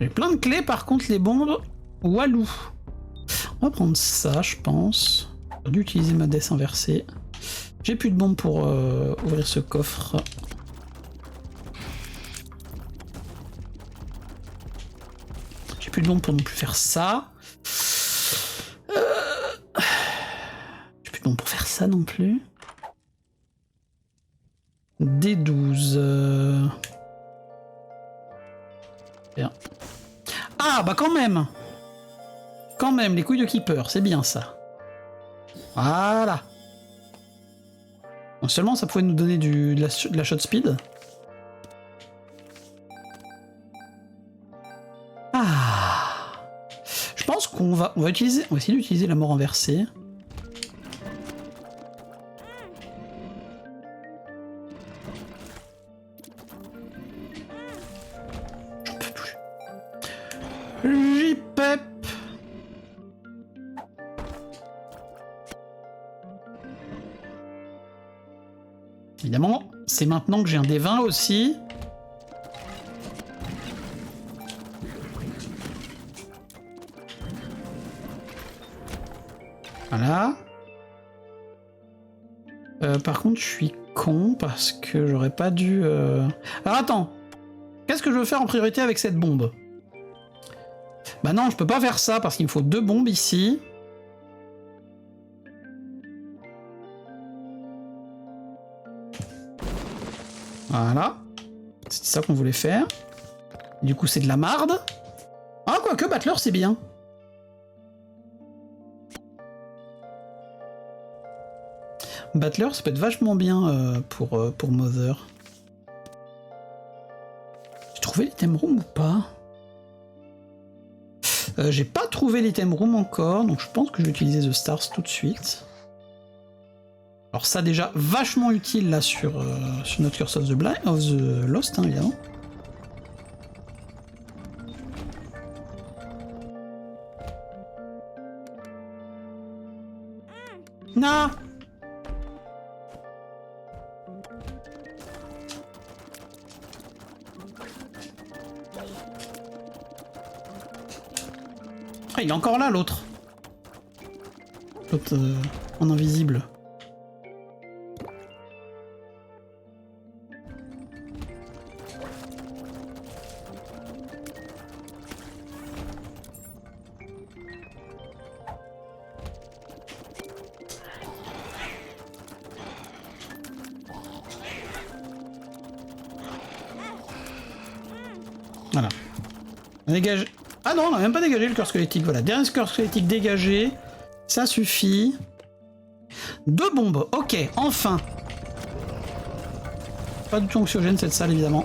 J'ai plein de clés, par contre les bombes, walou. On va prendre ça, je pense. J'ai dû utiliser ma death inversée. J'ai plus de bombes pour ouvrir ce coffre. J'ai plus de bombes pour non plus faire ça. J'ai plus de bombes pour faire ça non plus. D12. Bien. Ah bah quand même. Quand même, les couilles de Keeper, c'est bien ça. Voilà. Non seulement ça pouvait nous donner de la shot speed. Ah. Je pense qu'on va essayer d'utiliser la mort inversée. J'en peux plus. J-Pep. Évidemment, c'est maintenant que j'ai un D20 aussi. Voilà. Par contre, je suis con parce que j'aurais pas dû... Alors attends. Qu'est-ce que je veux faire en priorité avec cette bombe? Bah non, je peux pas faire ça parce qu'il me faut 2 bombes ici. Voilà. C'était ça qu'on voulait faire. Du coup, c'est de la marde. Ah, quoique, Battler, c'est bien. Battler, ça peut être vachement bien pour Mother. trouvé l'item room ou pas? J'ai pas trouvé l'item room encore, donc je pense que je vais utiliser The Stars tout de suite. Alors ça déjà vachement utile là sur notre Curse of the Lost, hein, évidemment. Non. Ah, il est encore là l'autre. L'autre en invisible. Voilà. On dégage. Ah non, on n'a même pas dégagé le cœur squelettique. Voilà, dernier cœur squelettique dégagé. Ça suffit. 2 bombes. Ok, enfin. Pas du tout anxiogène cette salle, évidemment.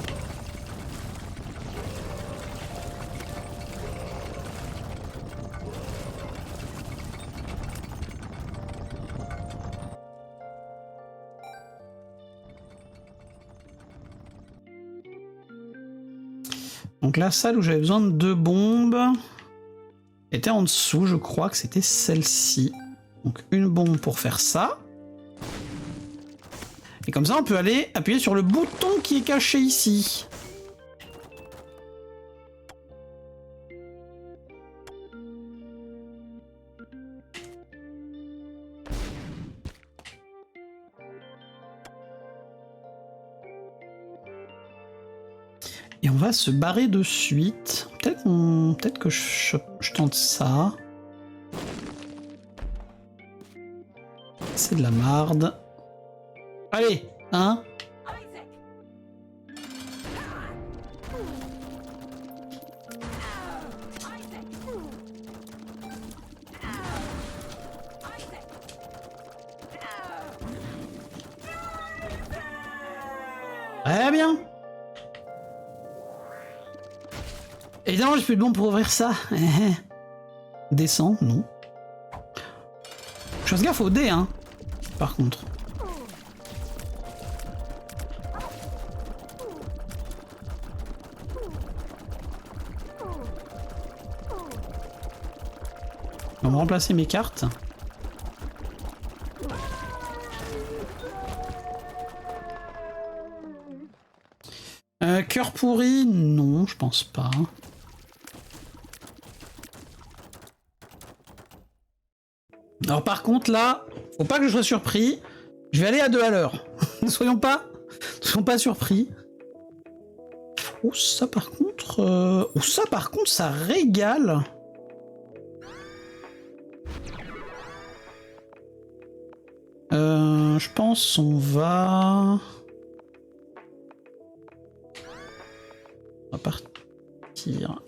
Donc la salle où j'avais besoin de 2 bombes était en dessous, je crois que c'était celle-ci. Donc une bombe pour faire ça. Et comme ça on peut aller appuyer sur le bouton qui est caché ici. Et on va se barrer de suite. Peut-être que je tente ça. C'est de la marde. Allez, hein? Très bien. Évidemment, j'ai plus de bombes pour ouvrir ça. Descends, non. Je fasse gaffe au dé, hein. Par contre. On va remplacer mes cartes. Cœur pourri, non, je pense pas. Alors par contre là, faut pas que je sois surpris. Je vais aller à 2 à l'heure. Ne soyons pas surpris. Oh ça par contre, ça régale. Je pense on va partir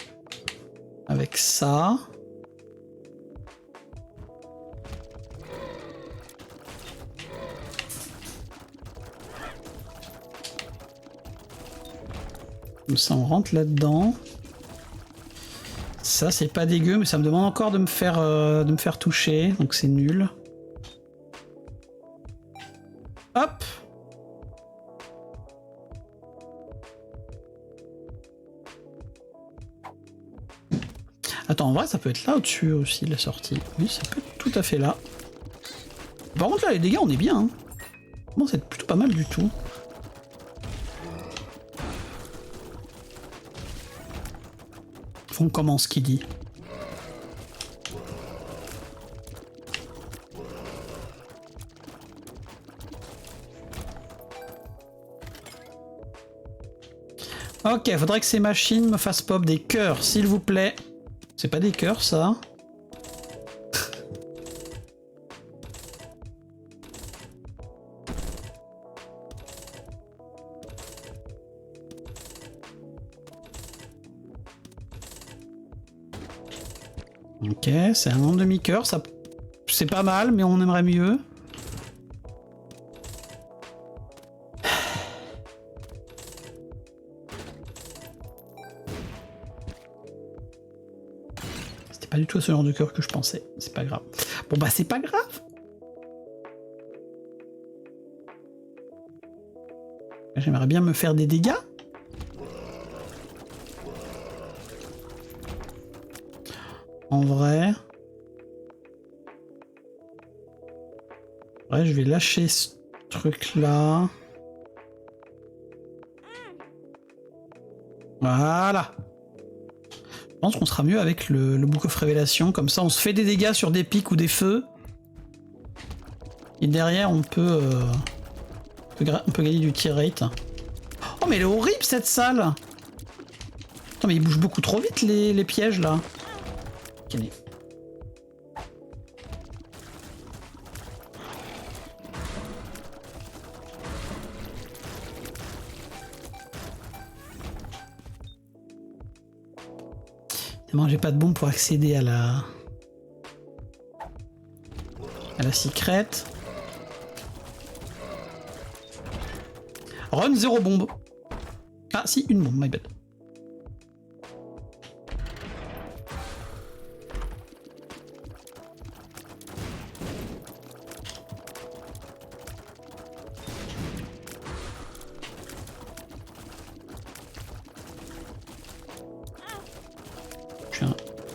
avec ça. Comme ça, on rentre là-dedans. Ça, c'est pas dégueu, mais ça me demande encore de me faire toucher, donc c'est nul. Hop! Attends, en vrai, ça peut être là au-dessus aussi, la sortie. Oui, ça peut être tout à fait là. Par contre, là, les dégâts, on est bien. Hein. Bon, c'est plutôt pas mal du tout. On commence, qui dit. Ok, faudrait que ces machines me fassent pop des cœurs, s'il vous plaît. C'est pas des cœurs, ça. Ok, c'est un demi-cœur, ça... c'est pas mal, mais on aimerait mieux. C'était pas du tout ce genre de cœur que je pensais. C'est pas grave. Bon bah c'est pas grave. J'aimerais bien me faire des dégâts. En vrai... Ouais, je vais lâcher ce truc-là. Voilà. Je pense qu'on sera mieux avec le Book of Révélation. Comme ça, on se fait des dégâts sur des pics ou des feux. Et derrière, on peut gagner du tier rate. Oh, mais elle est horrible, cette salle. Attends, mais ils bougent beaucoup trop vite, les pièges, là. Ok. Évidemment, j'ai pas de bombe pour accéder à la secrète. Run, 0 bombe. Ah si, une bombe, my bad.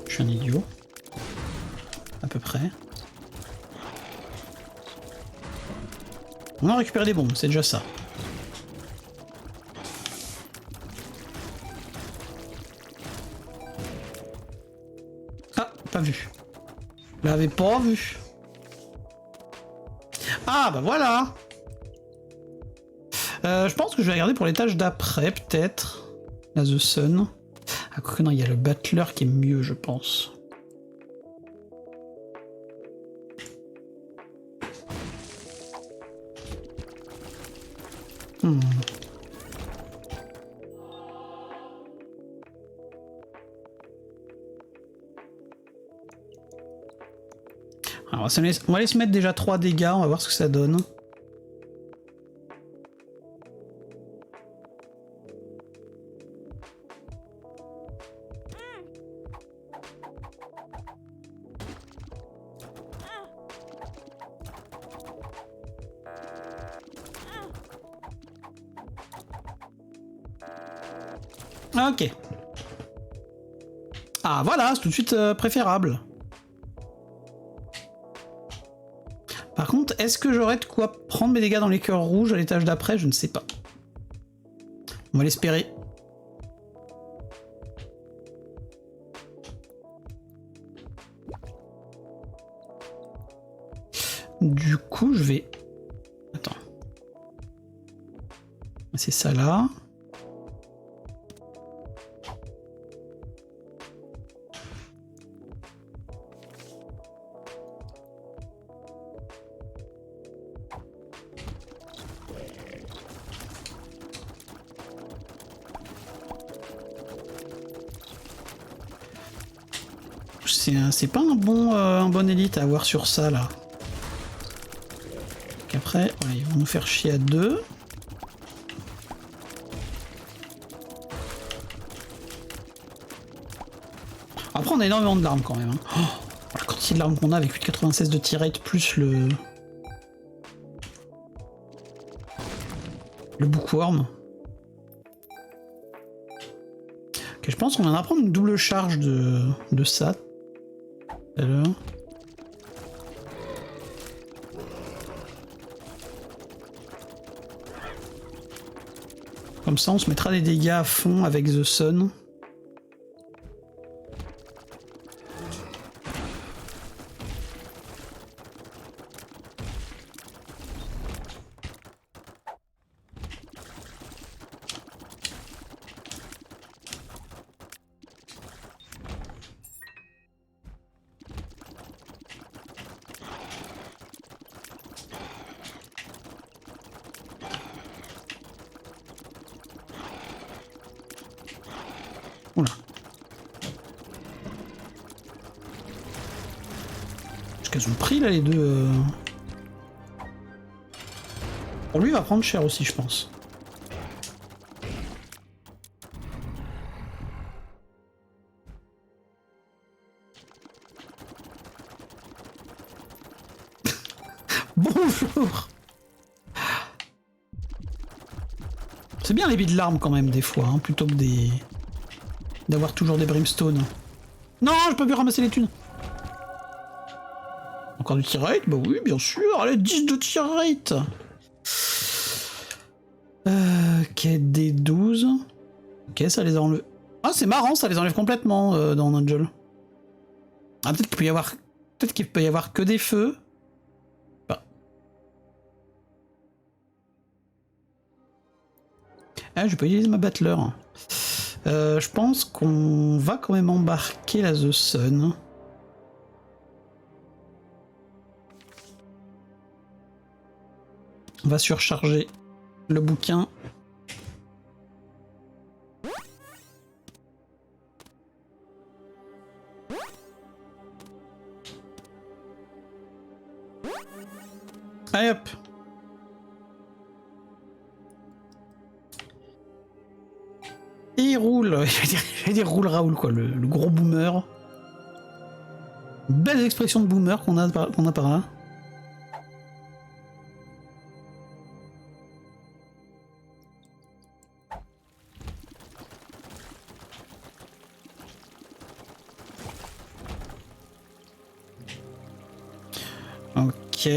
Je suis un idiot. À peu près. On a récupéré des bombes, c'est déjà ça. Ah, pas vu. Je l'avais pas vu. Ah, bah voilà. Je pense que je vais regarder pour l'étage d'après, peut-être. La The Sun. Ah, quoi que non, il y a le Battler qui est mieux, je pense. Alors, on va aller se mettre déjà 3 dégâts, on va voir ce que ça donne. Ok. Ah voilà, c'est tout de suite préférable. Par contre, est-ce que j'aurais de quoi prendre mes dégâts dans les cœurs rouges à l'étage d'après? Je ne sais pas. On va l'espérer. Du coup, je vais... Attends. C'est ça là. C'est pas un bon élite à avoir sur ça là. Après, ouais, ils vont nous faire chier à 2. Après, on a énormément de larmes quand même. Hein. Oh, la quantité de larmes qu'on a avec 8,96 de tier rate plus le bookworm. Ok, je pense qu'on va en prendre une double charge de ça. Alors. Comme ça, on se mettra des dégâts à fond avec The Sun. Oula. Est-ce qu'elles ont pris là les deux Pour lui, il va prendre cher aussi, je pense. Bonjour. C'est bien les billes de larmes quand même des fois, hein, plutôt que des... d'avoir toujours des brimstones. Non, je peux plus ramasser les thunes. Encore du tir rate? Bah oui, bien sûr. Allez, 10 de tir rate. Quête des 12. Ok, ça les enlève. Ah, c'est marrant, ça les enlève complètement dans Angel. Ah, peut-être qu'il peut y avoir... Peut-être qu'il peut y avoir que des feux. Bah. Ah, je peux utiliser ma battler. Je pense qu'on va quand même embarquer la The Sun. On va surcharger le bouquin. Allez hop. Et il roule. Je vais dire roule Raoul quoi, le gros boomer. Belle expression de boomer qu'on a par là. Ok.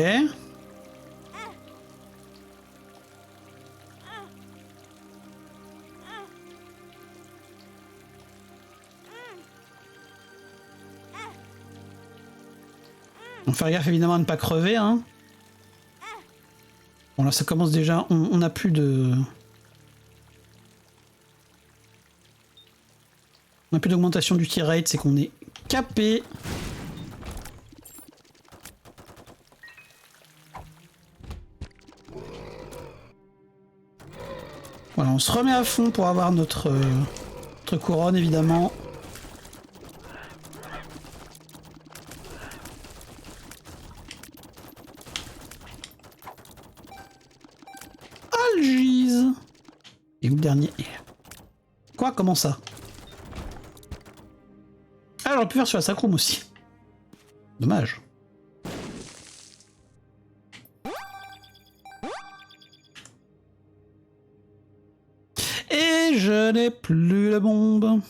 On va faire gaffe évidemment à ne pas crever, hein. Bon là ça commence déjà, on n'a plus de... On n'a plus d'augmentation du tir rate, c'est qu'on est capé. Voilà, on se remet à fond pour avoir notre couronne évidemment. Algise. Et où le dernier? Quoi? Comment ça? Ah, j'aurais pu faire sur la sacrum aussi. Dommage. Et je n'ai plus la bombe.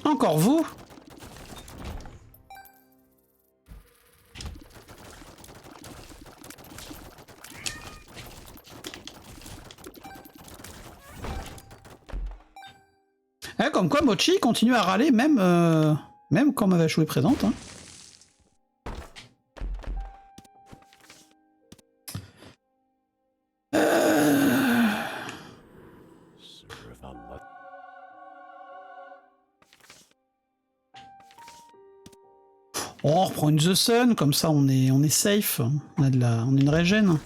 Encore vous? Eh, comme quoi Mochi continue à râler même, même quand ma vache est présente. Hein. Oh, on reprend une The Sun, comme ça on est safe, on a une régène.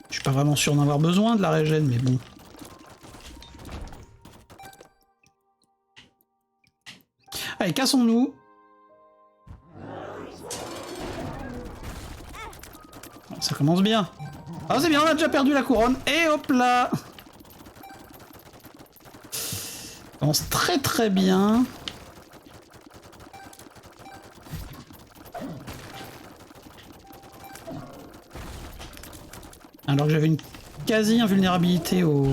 Je suis pas vraiment sûr d'en avoir besoin de la régène, mais bon. Allez, cassons-nous. Ça commence bien. Ah c'est bien, on a déjà perdu la couronne. Et hop là. Ça commence très très bien. Alors que j'avais une quasi-invulnérabilité au...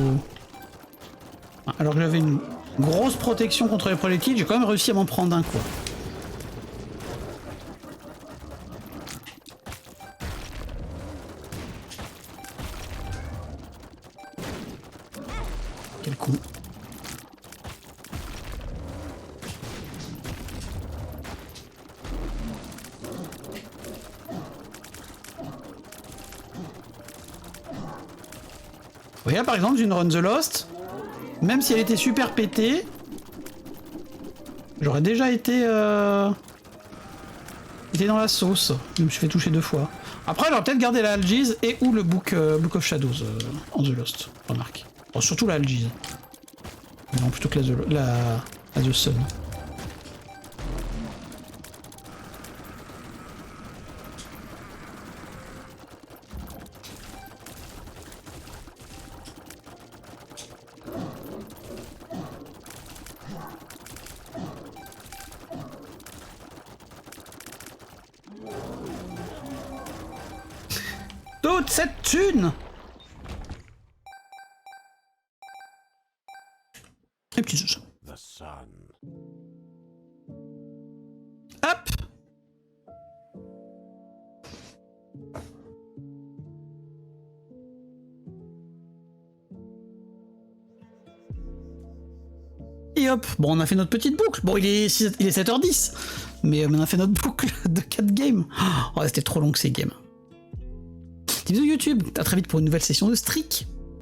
Alors que j'avais une grosse protection contre les projectiles, j'ai quand même réussi à m'en prendre un quoi. Quel con. Vous voyez là par exemple une Run the Lost, même si elle était super pétée, j'aurais déjà été dans la sauce. Je me suis fait toucher 2 fois. Après j'aurais peut-être gardé la Algise et ou le Book of Shadows en The Lost, remarque. Bon, surtout la Algise. Non, plutôt que la The Sun. Toute cette thune! Et petit jeu. Hop! Et hop, bon, on a fait notre petite boucle. Bon, il est 7h10, mais on a fait notre boucle de 4 games. Oh, c'était trop long que ces games. Bisous YouTube, à très vite pour une nouvelle session de Streak.